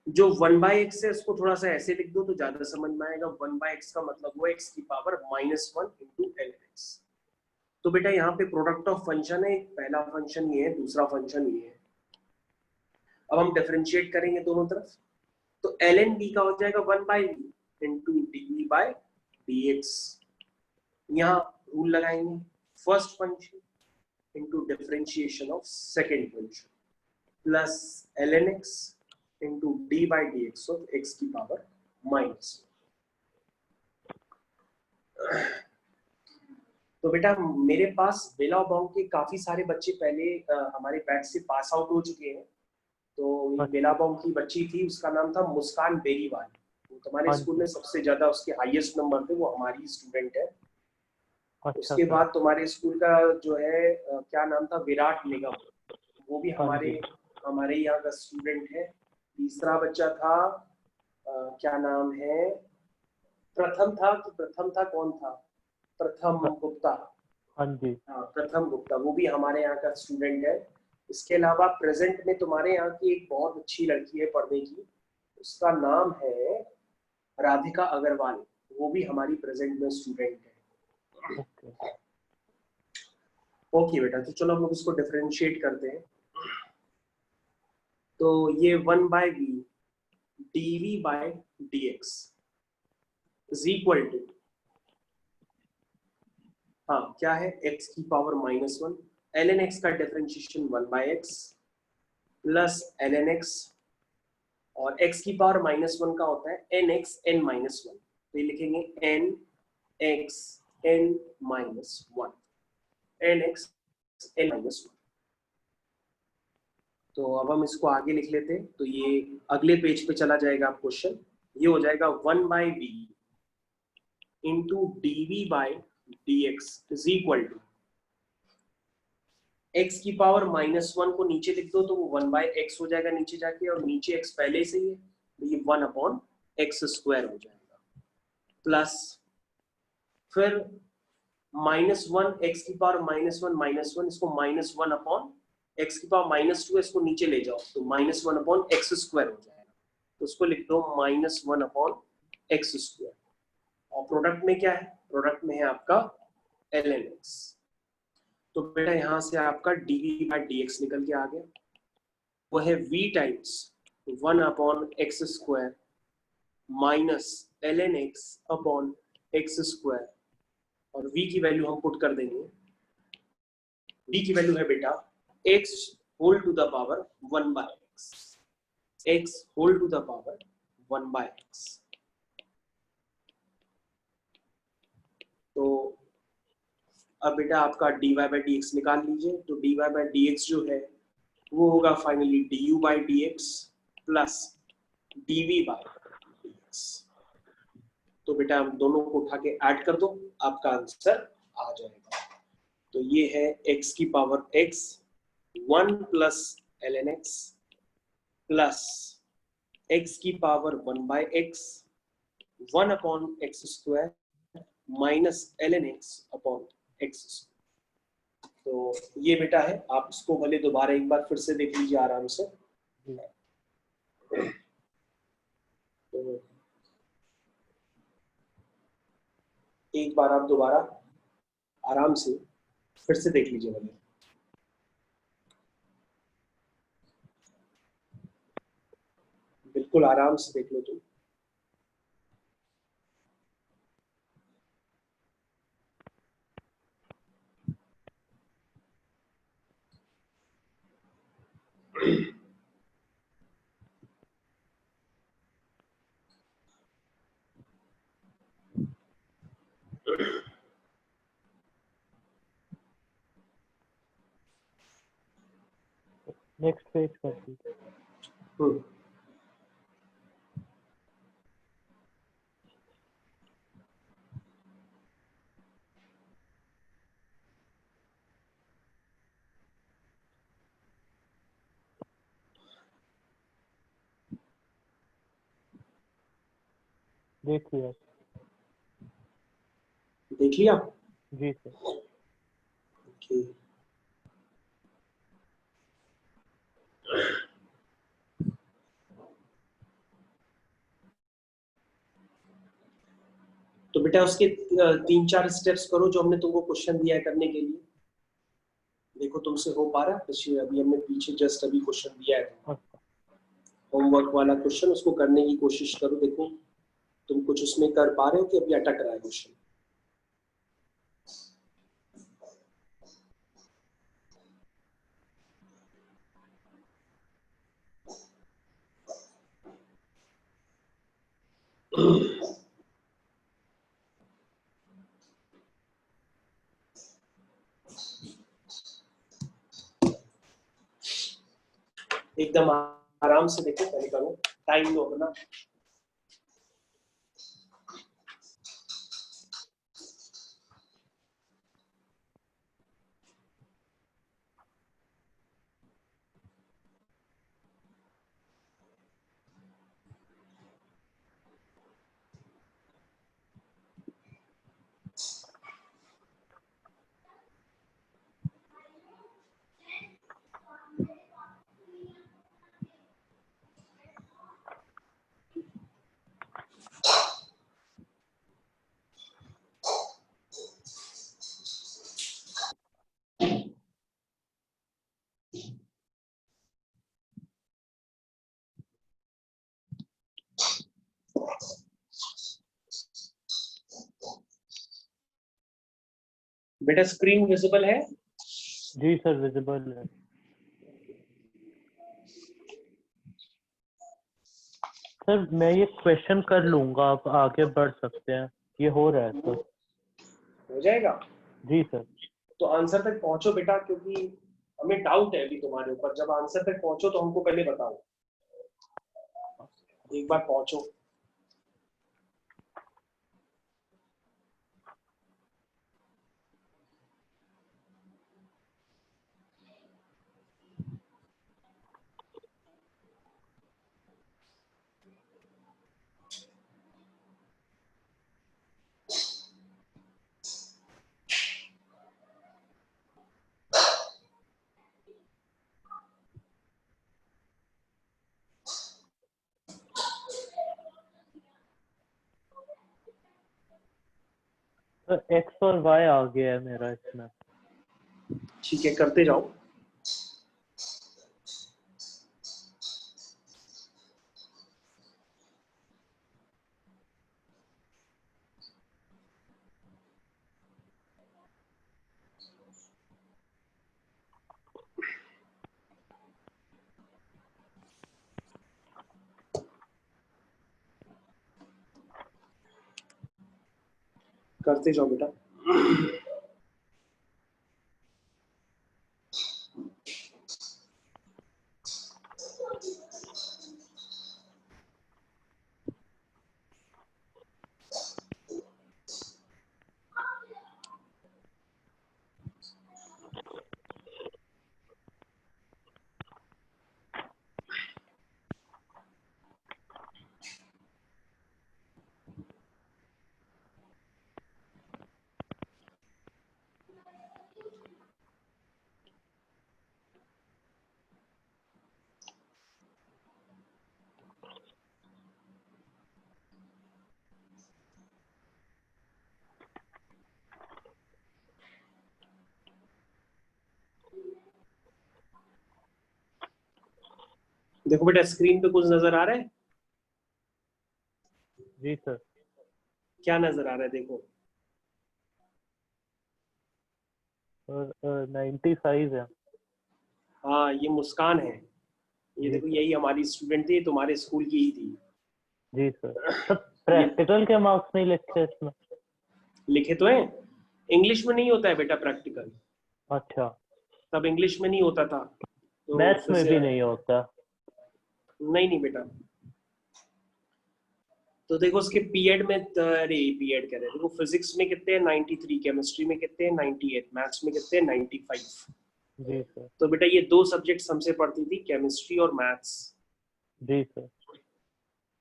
जो 1/x है इसको थोड़ा सा ऐसे लिख दो तो ज्यादा समझ में आएगा। 1/x का मतलब वो x की पावर -1 इंटू ln x। तो बेटा यहाँ पे प्रोडक्ट ऑफ फंक्शन है, पहला फंक्शन ये है, दूसरा फंक्शन ये है। अब हम डिफरेंशिएट करेंगे दोनों तरफ तो ln v का हो जाएगा 1/v into dv by dx। यहाँ रूल लगाएंगे, first function into differentiation of second function plus ln x into d by d x of x की पावर माइनस। तो बेटा मेरे पास बेला बाउंड के काफी सारे बच्चे पहले हमारे बैच से पास आउट हो चुके हैं। तो बेला बाउंड की बच्ची थी, उसका नाम था मुस्कान बेरीवाल। तो तुम्हारे स्कूल में सबसे ज्यादा उसके हाईएस्ट नंबर थे, वो हमारी स्टूडेंट है। उसके बाद तुम्हारे स्कूल का जो है क्या नाम था, विराट निगम, वो भी हमारे यहाँ का स्टूडेंट है। तीसरा बच्चा था क्या नाम है, प्रथम था कौन था, प्रथम गुप्ता। हाँ जी, हाँ प्रथम गुप्ता, वो भी हमारे यहाँ का स्टूडेंट है। इसके अलावा प्रेजेंट में तुम्हारे यहाँ की एक बहुत अच्छी लड़की है पढ़ने की, उसका नाम है राधिका अग्रवाल, वो भी हमारी प्रेजेंट में स्टूडेंट है। ओके बेटा, तो चलो हम लोग इसको डिफरेंशिएट करते हैं। तो ये 1/v dv by dx is equal to, हाँ क्या है, x की पावर -1 ln x का differentiation 1/x plus ln x, और x की पावर -1 का होता है nx n-1, तो ये लिखेंगे nx n-1 nx n-1। तो अब हम इसको आगे लिख लेते हैं, तो ये अगले पेज पे चला जाएगा आप क्वेश्चन, ये हो जाएगा 1/v into dv by dx is equal to, x की पावर -1 को नीचे लिख दो तो वो 1/x हो जाएगा नीचे जाके, और नीचे x पहले से ही है तो ये 1/x² हो जाएगा, प्लस फिर -1 x की पावर -1 इसको -1/x की पावर -2 इसको नीचे ले जाओ तो -1/x² हो जाएगा, तो उसको लिख दो -1/x², और प्रोडक्ट में क्या है, प्रोडक्ट में है आपका ln x, तो बेटा यहां से आपका dv बाई dx निकल के आ गया, वो है v times 1/x² minus ln x/x², और v की वैल्यू हम पुट कर देंगे, v की वैल्यू है बेटा x whole to the power 1/x, x whole to the power 1/x। तो अब बेटा आपका dy बाई dx निकाल लीजिए, तो dy बाई dx जो है वो होगा finally du by dx plus dv by dx, तो बेटा हम दोनों को उठा के ऐड कर दो, आपका आंसर आ जाएगा। तो ये है x की power x 1 plus ln x plus x की power 1/x 1/x² minus ln x/x। तो ये बेटा है, आप इसको भले दोबारा एक बार फिर से देख लीजिए आराम से, तो एक बार आप दोबारा आराम से फिर से देख लीजिए भले, बिल्कुल आराम से देख लो तुम। नेक्स्ट पेज कर दीजिए। देख लिया? देख लिया? जी सर। ओके, तो बेटा उसके 3-4 स्टेप्स करो जो हमने तुमको क्वेश्चन दिया है करने के लिए, देखो तुमसे हो पा रहा है। अभी हमने पीछे जस्ट अभी क्वेश्चन दिया है होमवर्क वाला क्वेश्चन, उसको करने की कोशिश करो, देखो तुम कुछ उसमें कर पा रहे हो कि अभी अटक रहा है क्वेश्चन। एकदम आराम से देखो, पहले करो, टाइम लो अपना। बेटा स्क्रीन विजिबल है? जी सर विजिबल है। सर मैं ये क्वेश्चन कर लूंगा, आप आगे बढ़ सकते हैं, ये हो रहा है सर। हो जाएगा। जी सर। तो आंसर तक पहुंचो बेटा, क्योंकि हमें डाउट है अभी तुम्हारे ऊपर। जब आंसर तक पहुंचो तो हमको पहले बताओ, एक बार पहुंचो। सर एक्स और वाई आ गया है मेरा इसमें। ठीक है, करते जाओ। करते जाओ बेटा। देखो बेटा, स्क्रीन पे कुछ नजर आ रहा है? जी सर। क्या नजर आ रहा है देखो? और 95 है। हाँ, ये मुस्कान है। ये जी देखो, सर। यही हमारी स्टूडेंट थी, तुम्हारे स्कूल की ही थी। जी सर। सर ये प्रैक्टिकल के मार्क्स नहीं लिखे इसमें? लिखे तो हैं। इंग्लिश में नहीं होता है बेटा प्रैक्टिकल। अच्छा। तब इंग्लिश में नहीं होता था, तो मैथ्स फिर में से भी नहीं होता? नहीं नहीं बेटा। तो देखो उसके पीएड में, अरे पीएड कह रहे हैं, देखो फिजिक्स में कितने हैं 93, केमिस्ट्री में कितने हैं 98, मैथ्स में कितने हैं 95। जी सर। तो बेटा ये दो सब्जेक्ट हमसे पढ़ती थी, केमिस्ट्री और मैथ्स, जी सर।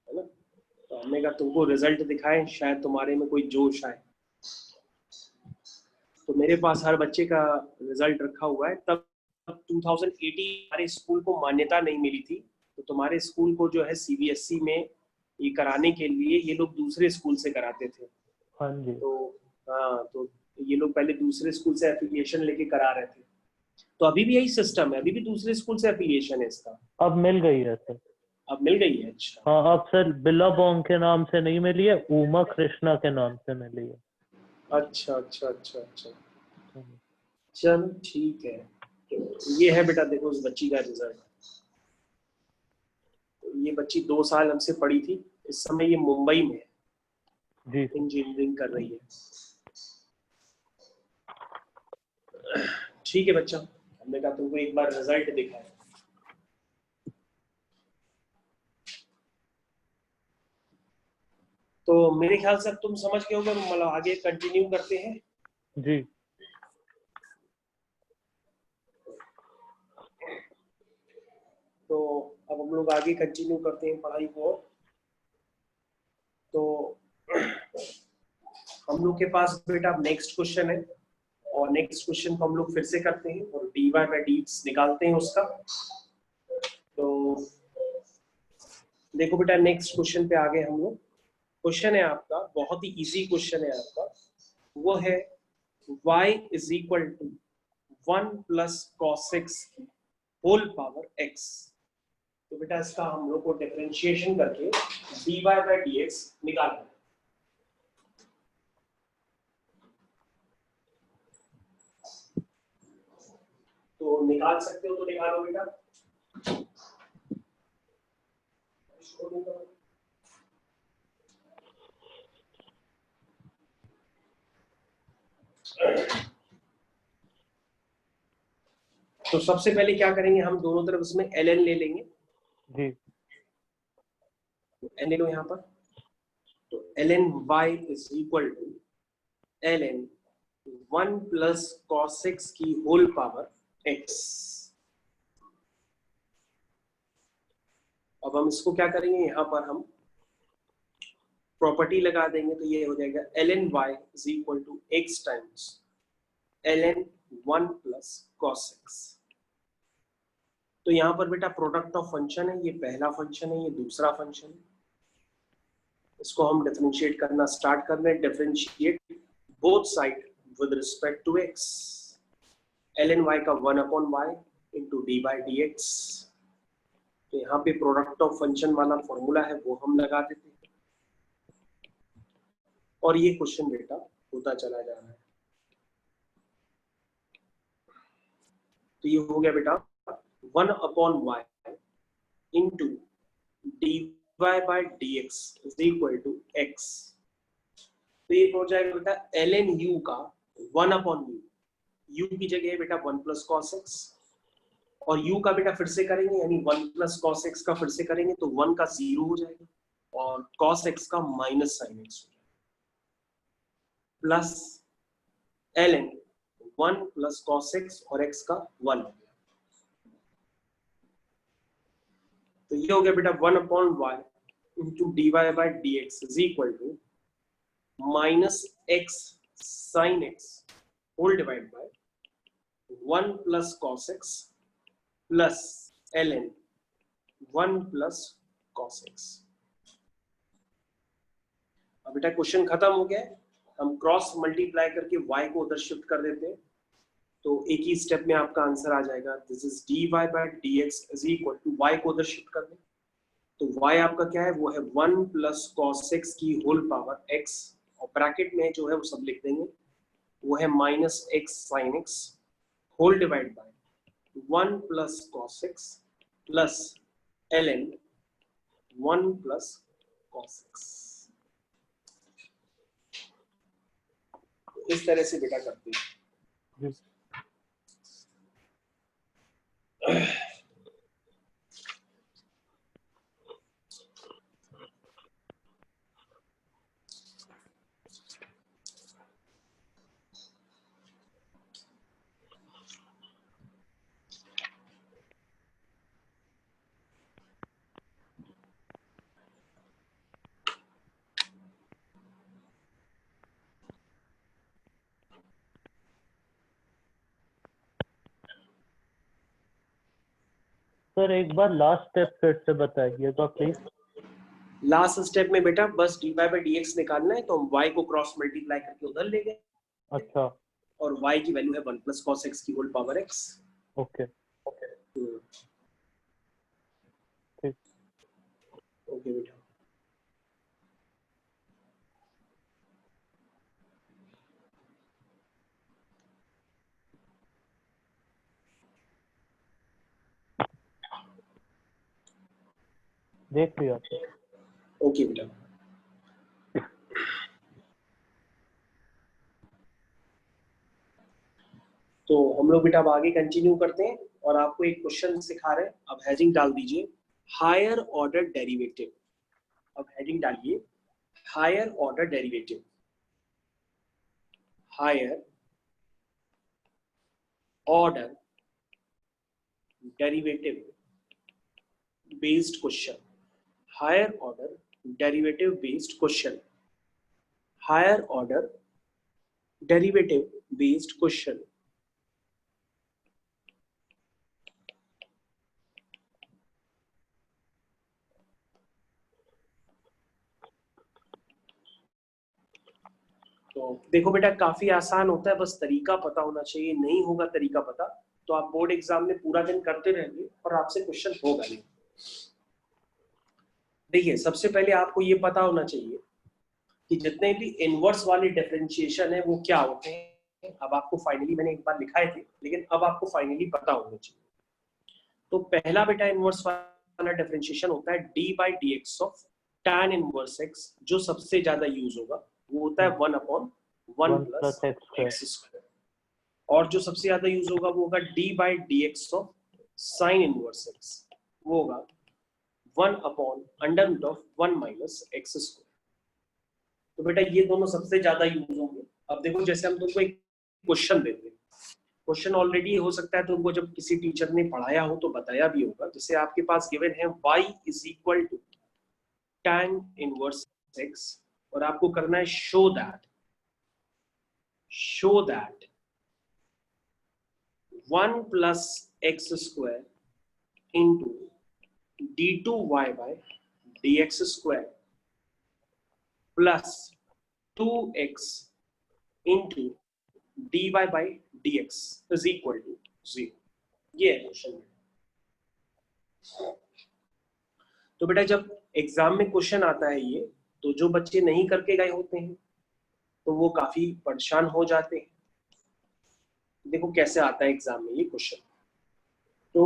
है ना। तो हमने कहा तुमको रिजल्ट दिखाएं, शायद तुम्हारे में कोई जोश आए। तो मेरे पास हर बच्चे का रिजल्ट रखा हुआ है। तब 2018 हमारे स्कूल को मान्यता नहीं मिली थी, तो तुम्हारे स्कूल को जो है सीबीएसई में ये कराने के लिए ये लोग दूसरे स्कूल से कराते थे। हाँ जी। तो हाँ, तो ये लोग पहले दूसरे स्कूल से एफिलिएशन लेके करा रहे थे। तो अभी भी यही सिस्टम है, अभी भी दूसरे स्कूल से एफिलिएशन है इसका। अब मिल गई है सर। अब मिल गई है? अच्छा। हाँ अब सर बिल्लाबोंग के नाम से नहीं मिली है, उमा कृष्णा के नाम से मिली है। अच्छा अच्छा अच्छा अच्छा, चलो ठीक है। तो ये है बेटा, देखो उस बच्ची का रिजल्ट। ये बच्ची 2 साल हमसे पढ़ी थी, इस समय ये मुंबई में जी सर। इंजीनियरिंग कर रही है। ठीक है बच्चा, हमने कहा तुमको एक बार रिजल्ट दिखाए। तो मेरे ख्याल से अब तुम समझ गए होगे, मतलब आगे कंटिन्यू करते हैं। जी। तो अब हम लोग आगे कंटिन्यू करते हैं पढ़ाई को। तो हम लोग के पास बेटा नेक्स्ट क्वेश्चन है, और नेक्स्ट क्वेश्चन को हम लोग फिर से करते हैं और dy बाई dx निकालते हैं उसका। तो देखो बेटा, नेक्स्ट क्वेश्चन पे आ गए हम लोग। क्वेश्चन है आपका, बहुत ही इजी क्वेश्चन है आपका। वो है y is equal to 1 plus cos x की होल पावर x। तो बेटा इसका हम लोग को डिफरेंशिएशन करके dy बाई dx निकालना है। तो निकाल सकते हो तो निकालो बेटा। तो सबसे पहले क्या करेंगे, हम दोनों तरफ इसमें ln ले लेंगे जी। n ले लो यहाँ पर। तो ln y is equal to ln 1 plus cos x की होल पावर x। अब हम इसको क्या करेंगे, यहाँ पर हम प्रॉपर्टी लगा देंगे, तो ये हो जाएगा ln y is equal to x times ln 1 plus cos x। तो यहाँ पर बेटा प्रोडक्ट ऑफ फंक्शन है, ये पहला फंक्शन है, ये दूसरा फंक्शन है। इसको हम डिफरेंशिएट करना स्टार्ट कर रहे हैं। Differentiate both side with respect to x। ln y का 1 upon y into d by d x. तो यहाँ पे प्रोडक्ट ऑफ फंक्शन वाला फॉर्मूला है वो हम लगा देते हैं, और ये क्वेश्चन बेटा होता चला जा रहा है। तो ये हो गया बेटा 1 upon y into d y by d x is equal to x। तो ये हो जाएगा बेटा ln u का 1 अपॉन u की जगह है बेटा 1 प्लस कॉस एक्स, और u का बेटा फिर से करेंगे, यानी 1 प्लस कॉस एक्स का फिर से करेंगे तो 1 का 0 हो जाएगा, और cos x का माइनस साइन एक्स हो जाएगा, plus ln 1 plus cos x और x का 1 हो गया। तो ये हो गया बेटा 1 upon y into d y by d x is equal to minus x sine x whole divide by 1 plus cos x plus ln 1 plus cos x. अब बेटा क्वेश्चन खत्म हो गया है। हम क्रॉस मल्टीप्लाई करके y को उधर शिफ्ट कर देते हैं, तो एक ही स्टेप में आपका आंसर आ जाएगा। This is d y by d x is equal to y को उधर शिफ्ट कर दें, तो y आपका क्या है, वो है 1 प्लस कॉस एक्स की होल पावर x, और ब्रैकेट में जो है वो सब लिख देंगे, वो है minus x sine x whole divide by 1 plus cos x plus ln 1 plus cos x. इस तरह से बेटा करते हैं। सर एक बार लास्ट स्टेप फिर से बताइएगा प्लीज। लास्ट स्टेप में बेटा बस d y by d x निकालना है, तो हम y को क्रॉस मल्टीप्लाई करके उधर ले गए। अच्छा, और y की वैल्यू है 1 प्लस कॉस एक्स की होल पावर x। ओके ठीक, ओके बेटा। देख लिया। ओके बेटा। तो हम लोग बेटा अब आगे कंटिन्यू करते हैं, और आपको एक क्वेश्चन सिखा रहे हैं। अब हेडिंग डाल दीजिए हायर ऑर्डर डेरिवेटिव। अब हेडिंग डालिए higher order derivative. Higher order derivative based question. Higher order derivative based question. Higher order derivative based question. तो देखो बेटा काफी आसान होता है, बस तरीका पता होना चाहिए। नहीं होगा तरीका पता तो आप बोर्ड एग्जाम में पूरा दिन करते रहेंगे और आपसे क्वेश्चन होगा नहीं। देखिए सबसे पहले आपको ये पता होना चाहिए कि जितने भी इनवर्स वाले डिफरेंशिएशन है वो क्या होते हैं, अब आपको फाइनली, मैंने एक बार लिखाए थे लेकिन अब आपको फाइनली पता होना चाहिए। तो पहला बेटा इनवर्स वाला डिफरेंशिएशन होता है D by d x of tan inverse x, जो सबसे ज्यादा यूज होगा वो होता है 1/1 प्लस एक्स स्क्वायर, और जो सबसे ज्यादा यूज होगा वो होगा D by d x of sine inverse x, वो होगा 1/√1 माइनस एक्स स्क्वायर। तो बेटा ये दोनों सबसे ज्यादा यूज होंगे। अब देखो जैसे हम तुमको एक क्वेश्चन देते हैं, क्वेश्चन ऑलरेडी हो सकता है तुमको जब किसी टीचर ने पढ़ाया हो तो बताया भी होगा, जैसे आपके पास गिवन है y is equal to tan inverse x, और आपको करना है show that 1 plus x square into d2y by dx square plus 2x into dy by dx is equal to 0। ये है क्वेश्चन। तो बेटा जब एग्जाम में क्वेश्चन आता है ये, तो जो बच्चे नहीं करके गए होते हैं तो वो काफी परेशान हो जाते हैं। देखो कैसे आता है एग्जाम में ये क्वेश्चन। तो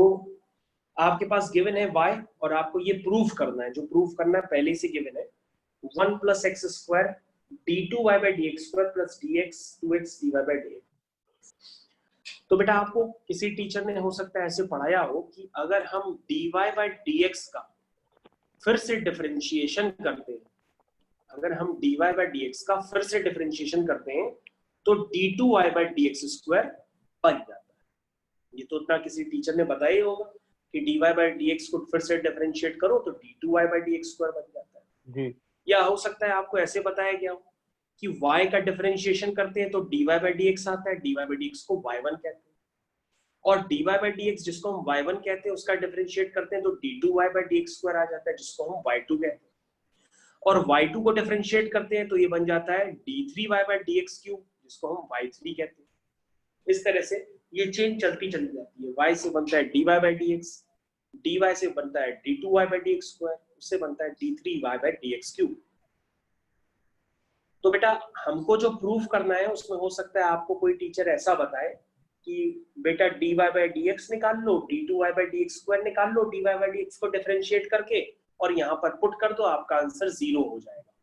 आपके पास गिवन है y और आपको ये प्रूफ करना है, जो प्रूफ करना है पहले से गिवन है 1 plus x square d2y by d x square plus dx 2x dy by dx। तो बेटा आपको किसी टीचर ने हो सकता है ऐसे पढ़ाया हो कि अगर हम dy बाई dx का फिर से डिफरेंशिएशन करते हैं, अगर हम dy बाई dx का फिर से डिफरेंशिएशन करते हैं तो d2y बाई dx स्क्वायर बन जाता है। ये तो उतना किसी टीचर ने बताया ही होगा कि dy बाई dx को फिर से डिफरेंशिएट करो तो d2y बाई dx स्क्वायर बन जाता है जी। या हो सकता है आपको ऐसे बताया गया हो कि y का डिफरेंशिएशन करते हैं तो dy बाई dx आता है, dy बाई dx को y1 कहते हैं, और dy बाई dx जिसको हम y1 कहते हैं उसका डिफरेंशिएट करते हैं तो d2y बाई dx स्क्वायर आ जाता है, जिसको हम y2 कहते हैं, और y2 को डिफरेंशिएट करते हैं तो ये बन जाता है d3y बाई dx क्यूब, जिसको हम y3 कहते हैं। इस तरह से ये चेन चलती चली जाती है। y से बनता है dy बाई dx, dy से बनता है d2y बाई dx स्क्वायर, उससे बनता है d3y बाई dx क्यूब। तो बेटा हमको जो प्रूफ करना है उसमें हो सकता है आपको कोई टीचर ऐसा बताए कि बेटा dy बाई dx निकाल लो, d2y बाई dx स्क्वायर निकाल लो, dy बाई dx को डिफरेंशिएट करके और यहाँ पर पुट कर दो, आपका आंसर 0 हो जाएगा।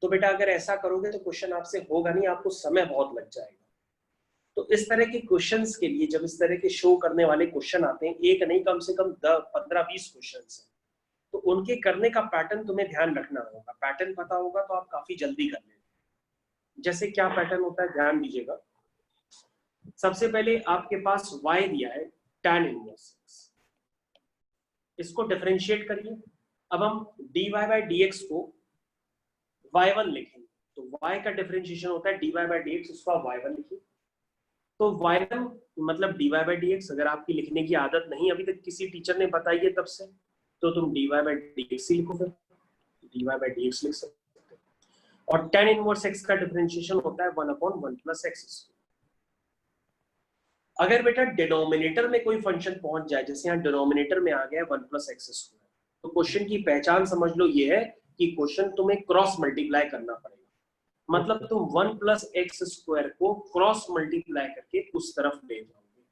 तो बेटा अगर ऐसा करोगे तो क्वेश्चन आपसे होगा नहीं, आपको समय बहुत लग जाएगा। तो इस तरह के क्वेश्चंस के लिए जब इस तरह के शो करने वाले क्वेश्चन आते हैं, एक नहीं कम से कम 15-20 क्वेश्चंस हैं, तो उनके करने का पैटर्न तुम्हें ध्यान रखना होगा। पैटर्न पता होगा तो आप काफी जल्दी कर लेंगे। जैसे क्या पैटर्न होता है ध्यान दीजिएगा। सबसे पहले आपके पास y दिया है tan इनवर्स x, इसको डिफरेंशिएट करिए। अब हम dy बाई dx को y1 लिखेंगे, तो y का डिफरेंशिएशन होता है dy बाई dx, उसको आप y1 लिखिए। तो y1 मतलब dy बाई dx, अगर आपकी लिखने की आदत नहीं अभी तक किसी टीचर ने बताई है तब से, तो तुम dy बाई dx ही लिखो, फिर dy बाई dx लिख सकते हो। और tan इनवर्स x का डिफरेंशिएशन होता है 1/1 प्लस x स्क्वायर। अगर बेटा डिनोमिनेटर में कोई फंक्शन पहुंच जाए, जैसे यहाँ डिनोमिनेटर में आ गया 1 प्लस एक्स स्क्वायर, तो क्वेश्चन की पहचान समझ लो ये है कि क्वेश्चन तुम्हें क्रॉस मल्टीप्लाई करना पड़ेगा। मतलब तुम 1 प्लस एक्स स्क्वायर को क्रॉस मल्टीप्लाई करके उस तरफ ले जाओगे,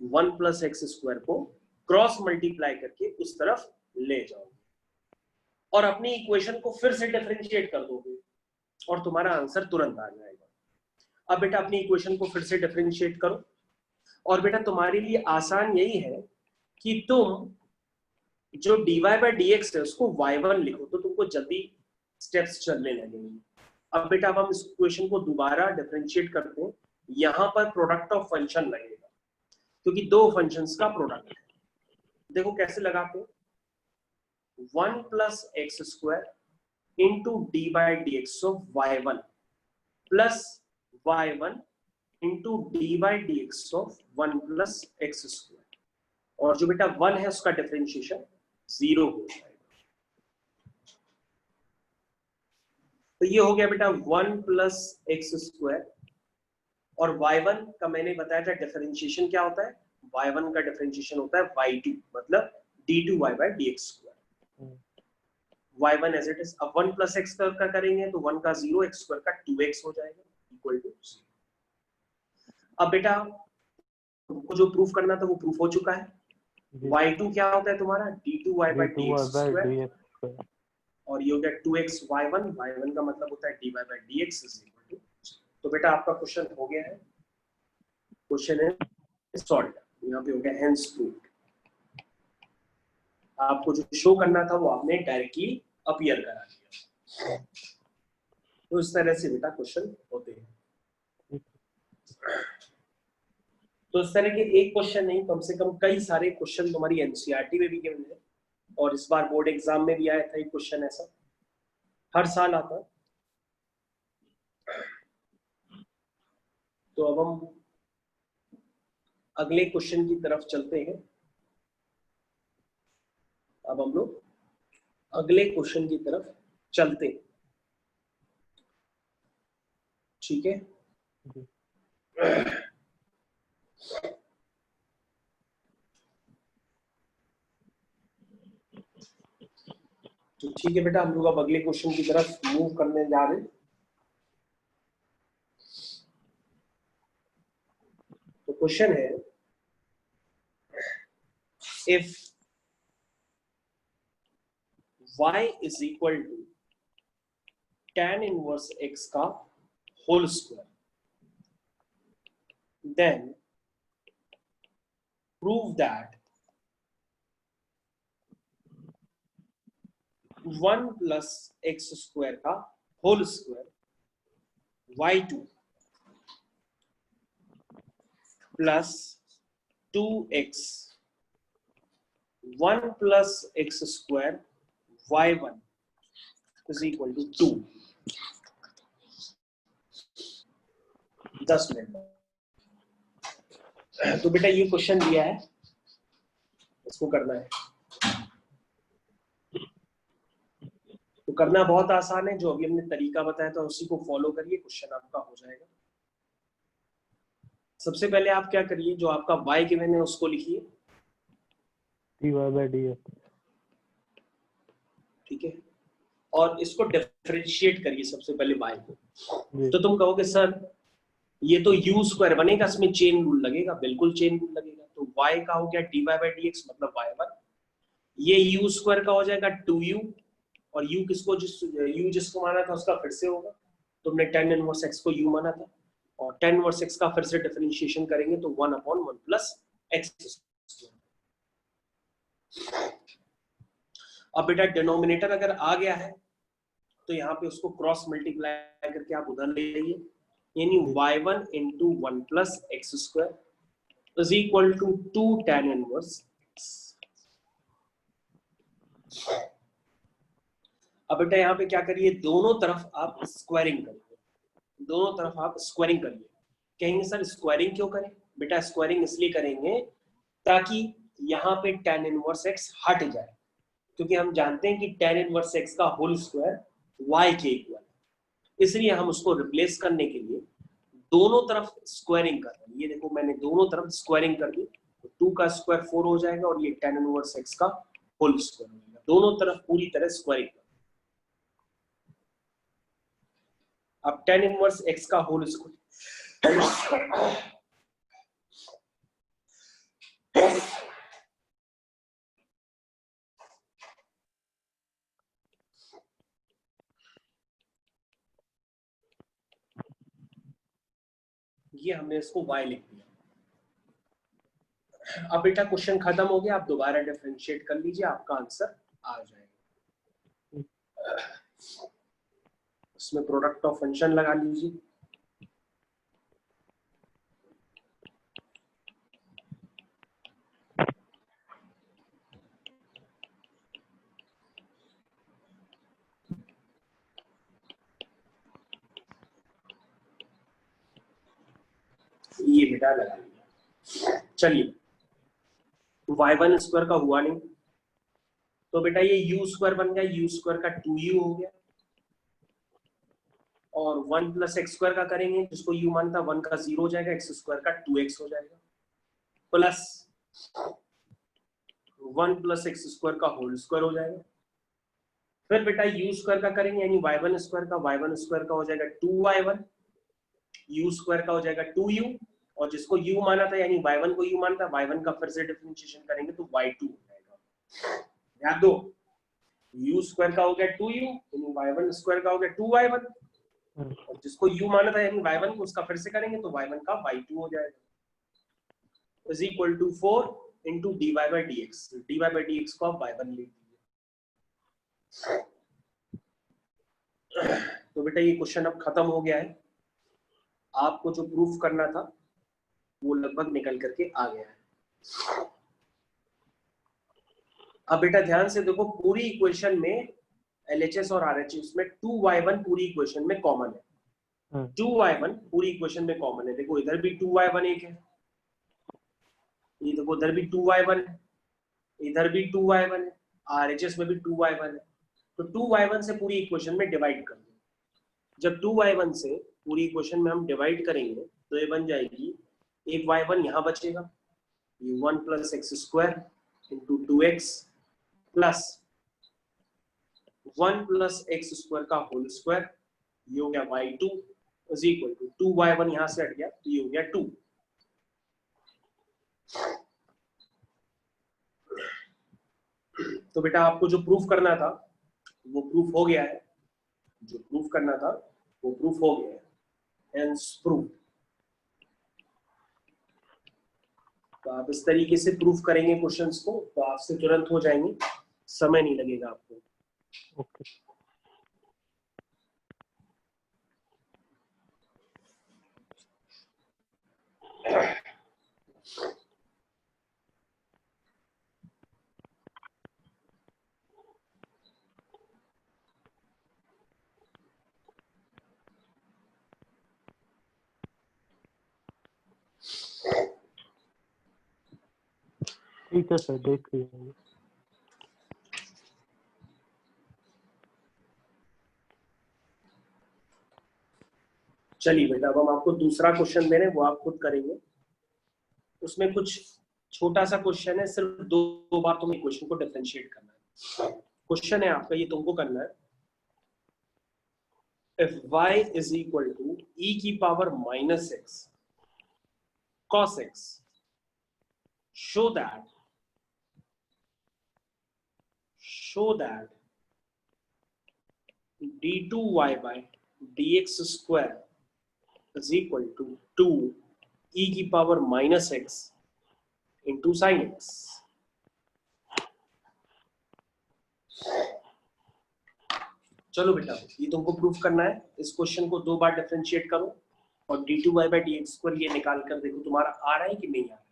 1 प्लस एक्स स्क्वायर को क्रॉस मल्टीप्लाई करके उस तरफ ले जाओगे और अपनी इक्वेशन को फिर से डिफरेंशिएट कर दोगे और तुम्हारा आंसर तुरंत आ जाएगा। अब बेटा अपनी इक्वेशन को फिर से डिफरेंशिएट करो, और बेटा तुम्हारे लिए आसान यही है कि तुम जो dy बाई dx है उसको y1 लिखो, तो तुमको जल्दी स्टेप्स चलने लगेंगे। अब बेटा अब हम इस इक्वेशन को दोबारा डिफरेंशिएट करते हैं। यहां पर प्रोडक्ट ऑफ फंक्शन लगेगा क्योंकि दो फंक्शंस का प्रोडक्ट है। देखो कैसे लगाते हैं, 1 plus x square into d by dx of y1 plus y1 into d by dx of 1 plus x square, और जो बेटा 1 है उसका डिफरेंशिएशन 0 हो जाएगा। तो ये हो गया बेटा 1 प्लस एक्स स्क्वायर, और y1 का मैंने बताया था डिफरेंशिएशन क्या होता है, y1 का डिफरेंशिएशन होता है y2 मतलब d2y by dx square, y1 as it is. अब 1 प्लस एक्स का करेंगे तो 1 का 0, एक्स स्क्वायर का 2x हो जाएगा इक्वल टू 0। अब बेटा को जो प्रूफ करना था वो प्रूफ हो चुका है। y2 क्या होता है तुम्हारा d2y by dx स्क्वायर, और ये हो गया 2x y1, y1 का मतलब होता है dy by dx is equal to. तो बेटा आपका क्वेश्चन हो गया है, क्वेश्चन है सॉल्व, यहाँ पे हो गया हेंस प्रूव्ड। आपको जो शो करना था वो आपने डायरेक्टली अपीयर करा दिया। तो इस तरह से बेटा क्वेश्चन होते हैं। तो इस तरह के एक क्वेश्चन नहीं, कम से कम कई सारे क्वेश्चन तुम्हारी एनसीईआरटी में भी गिवन है, और इस बार बोर्ड एग्जाम में भी आया था एक क्वेश्चन ऐसा, हर साल आता है। तो अब हम अगले क्वेश्चन की तरफ चलते हैं। अब हम लोग अगले क्वेश्चन की तरफ चलते हैं, ठीक है। तो ठीक है बेटा, हम लोग अब अगले क्वेश्चन की तरफ मूव करने जा रहे हैं। तो क्वेश्चन है, if y is equal to tan inverse x का whole square, then prove that 1 plus x square का whole square y2 plus 2x 1 plus x स्क्वायर y1 is equal to 2। 10 minute. तो बेटा ये क्वेश्चन दिया है, इसको करना है। तो करना बहुत आसान है, जो अभी हमने तरीका बताया था उसी को फॉलो करिए, क्वेश्चन आपका हो जाएगा। सबसे पहले आप क्या करिए, जो आपका y गिवन है उसको लिखिए dy by dx, ठीक है, और इसको डिफरेंशिएट करिए सबसे पहले y को। तो तुम कहोगे सर ये तो u स्क्वायर बनेगा, इसमें चेन रूल लगेगा, बिल्कुल चेन रूल लगेगा। तो y का हो गया dy by dx मतलब y1, ये u स्क्वायर का हो जाएगा 2u, और u किसको u जिसको माना था उसका फिर से होगा, तुमने tan इनवर्स x को u माना था, और tan इनवर्स x का फिर से डिफरेंशिएशन करेंगे तो 1/1 प्लस x। अब बेटा डिनोमिनेटर अगर आ गया है तो यहाँ पे उसको क्रॉस मल्टीप्लाई करके आप उधर ले जाइए, यानी y1 into 1 plus x square is equal to 2 tan inverse। अब बेटा यहाँ पे क्या करिए, दोनों तरफ आप स्क्वायरिंग करिए, दोनों तरफ आप स्क्वायरिंग करिए। कहेंगे सर स्क्वायरिंग क्यों करें? बेटा स्क्वायरिंग इसलिए करेंगे ताकि यहाँ पे tan इनवर्स x हट जाए, क्योंकि हम जानते हैं कि tan इनवर्स x का होल स्क्वायर y के इक्वल है, इसलिए हम उसको रिप्लेस करने के लिए दोनों तरफ स्क्वायरिंग कर रहे हैं। ये देखो मैंने दोनों तरफ स्क्वायरिंग कर दी, तो 2 का स्क्वायर 4 हो जाएगा, और ये tan इनवर्स x का होल स्क्वायर हो जाएगा। दोनों तरफ पूरी तरह स्क्वायरिंग कर। अब tan इनवर्स x का होल स्क्वायर ये हमने इसको y लिख दिया। अब बेटा क्वेश्चन खत्म हो गया, आप दोबारा डिफरेंशिएट कर लीजिए, आपका आंसर आ जाएगा। इसमें प्रोडक्ट ऑफ फंक्शन लगा लीजिए, ये बेटा लगा लिया। चलिए y1 स्क्वायर का हुआ नहीं, तो बेटा ये u स्क्वायर बन गया, u स्क्वायर का 2u हो गया, और 1 प्लस एक्स स्क्वायर का करेंगे, जिसको u मानता 1 का 0 हो जाएगा, x स्क्वायर का 2x हो जाएगा, प्लस 1 प्लस एक्स स्क्वायर का होल स्क्वायर हो जाएगा। फिर बेटा u स्क्वायर का करेंगे, यानी y1 स्क्वायर का हो जाएगा 2y1, u स्क्वायर का हो जाएगा 2u, और जिसको u माना था यानी y1 को u माना था, y1 का फिर से डिफरेंशिएशन करेंगे तो y2 हो जाएगा। याद दो, u स्क्वायर का हो गया 2u यानी y1 स्क्वायर का हो गया 2y1, और जिसको u माना था यानी y1 को उसका फिर से करेंगे तो y1 का y2 हो जाएगा, is equal to 4 into dy by dx। dy by dx को आप y1 ले लीजिए। तो बेटा ये क्वेश्चन अब खत्म हो गया है, आपको जो प्रूफ करना था वो लगभग निकल करके आ गया है। अब बेटा ध्यान से देखो, पूरी इक्वेशन में LHS और RHS में 2y1 पूरी इक्वेशन में कॉमन है। 2y1 पूरी इक्वेशन में कॉमन है। देखो इधर भी 2y1 एक है, ये देखो इधर भी 2y1 है, इधर भी 2y1 है, RHS में भी 2y1 है। तो 2y1 से पूरी इक्वेशन में डिवाइड कर दो। जब 2y1 से पूरी इक्वेशन में हम डिवाइड करेंगे तो ये बन जाएगी, एक y1 यहाँ बचेगा, ये 1 plus x square into 2x plus 1 plus x square का होल स्क्वायर, ये हो गया y2 is equal to 2y1 यहाँ से हट गया तो ये हो गया 2। तो बेटा आपको जो प्रूफ करना था वो प्रूफ हो गया है, जो प्रूफ करना था वो प्रूफ हो गया है, हेंस प्रूफ। तो आप इस तरीके से प्रूफ करेंगे क्वेश्चंस को तो आपसे तुरंत हो जाएंगे, समय नहीं लगेगा आपको। ओके ठीक है सर, देख लीजिए। चलिए बेटा अब हम आपको दूसरा क्वेश्चन दे रहे हैं, वो आप खुद करेंगे। उसमें कुछ छोटा सा क्वेश्चन है, सिर्फ दो बार तुम्हें क्वेश्चन को डिफरेंशिएट करना है। क्वेश्चन है आपका, ये तुमको करना है, if y is equal to e की power minus x cos x, show that d2y by dx square is equal to 2 e की power minus x into sin x। चलो बेटा ये तुमको प्रूफ करना है, इस क्वेश्चन को दो बार डिफरेंशिएट करो और d2y by dx स्क्वायर ये निकाल कर देखो तुम्हारा आ रहा है कि नहीं आ रहा है।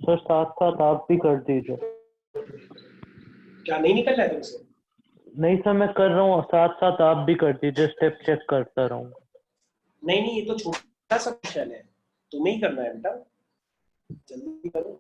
सर साथ साथ आप भी कर दीजिए। क्या नहीं निकल रहा है तुमसे? नहीं सर, मैं कर रहा हूँ, साथ साथ आप भी कर दीजिए, स्टेप चेक करता रहूँगा। नहीं नहीं, ये तो छोटा सा क्वेश्चन है, तुम्हें ही करना है बेटा, जल्दी करो।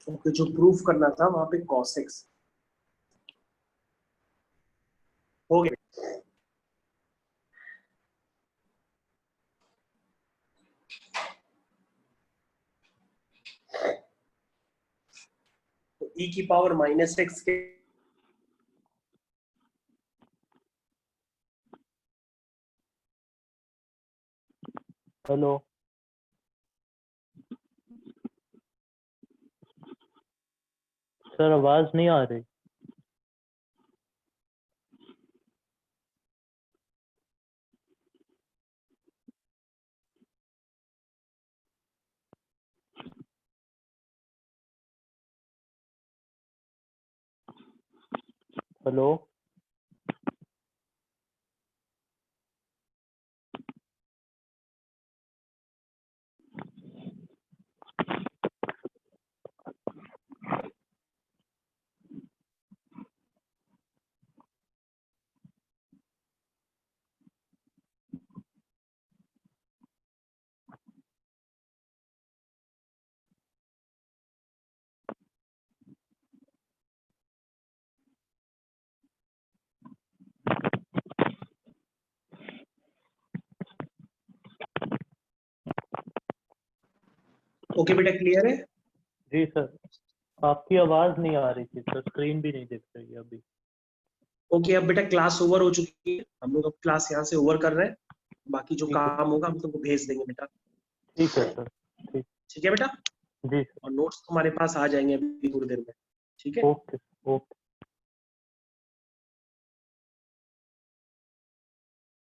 ओके, जो प्रूफ करना था वहां पे cos x हो गया। तो e की पावर -x के हेलो सर, आवाज नहीं आ रही। हेलो ओके बेटा, क्लियर है? जी सर, आपकी आवाज नहीं आ रही थी सर, स्क्रीन भी नहीं दिख रही है अभी। ओके, अब बेटा क्लास ओवर हो चुकी है, हम लोग अब क्लास यहाँ से ओवर कर रहे हैं। बाकी जो ठीक है, काम होगा हम तुमको भेज देंगे बेटा। ठीक है सर। ठीक। ठीक है बेटा, जी सर। और नोट्स तुम्हारे पास आ जाएंगे अभी थोड़ी देर में। ठीक है। ओके। ओके।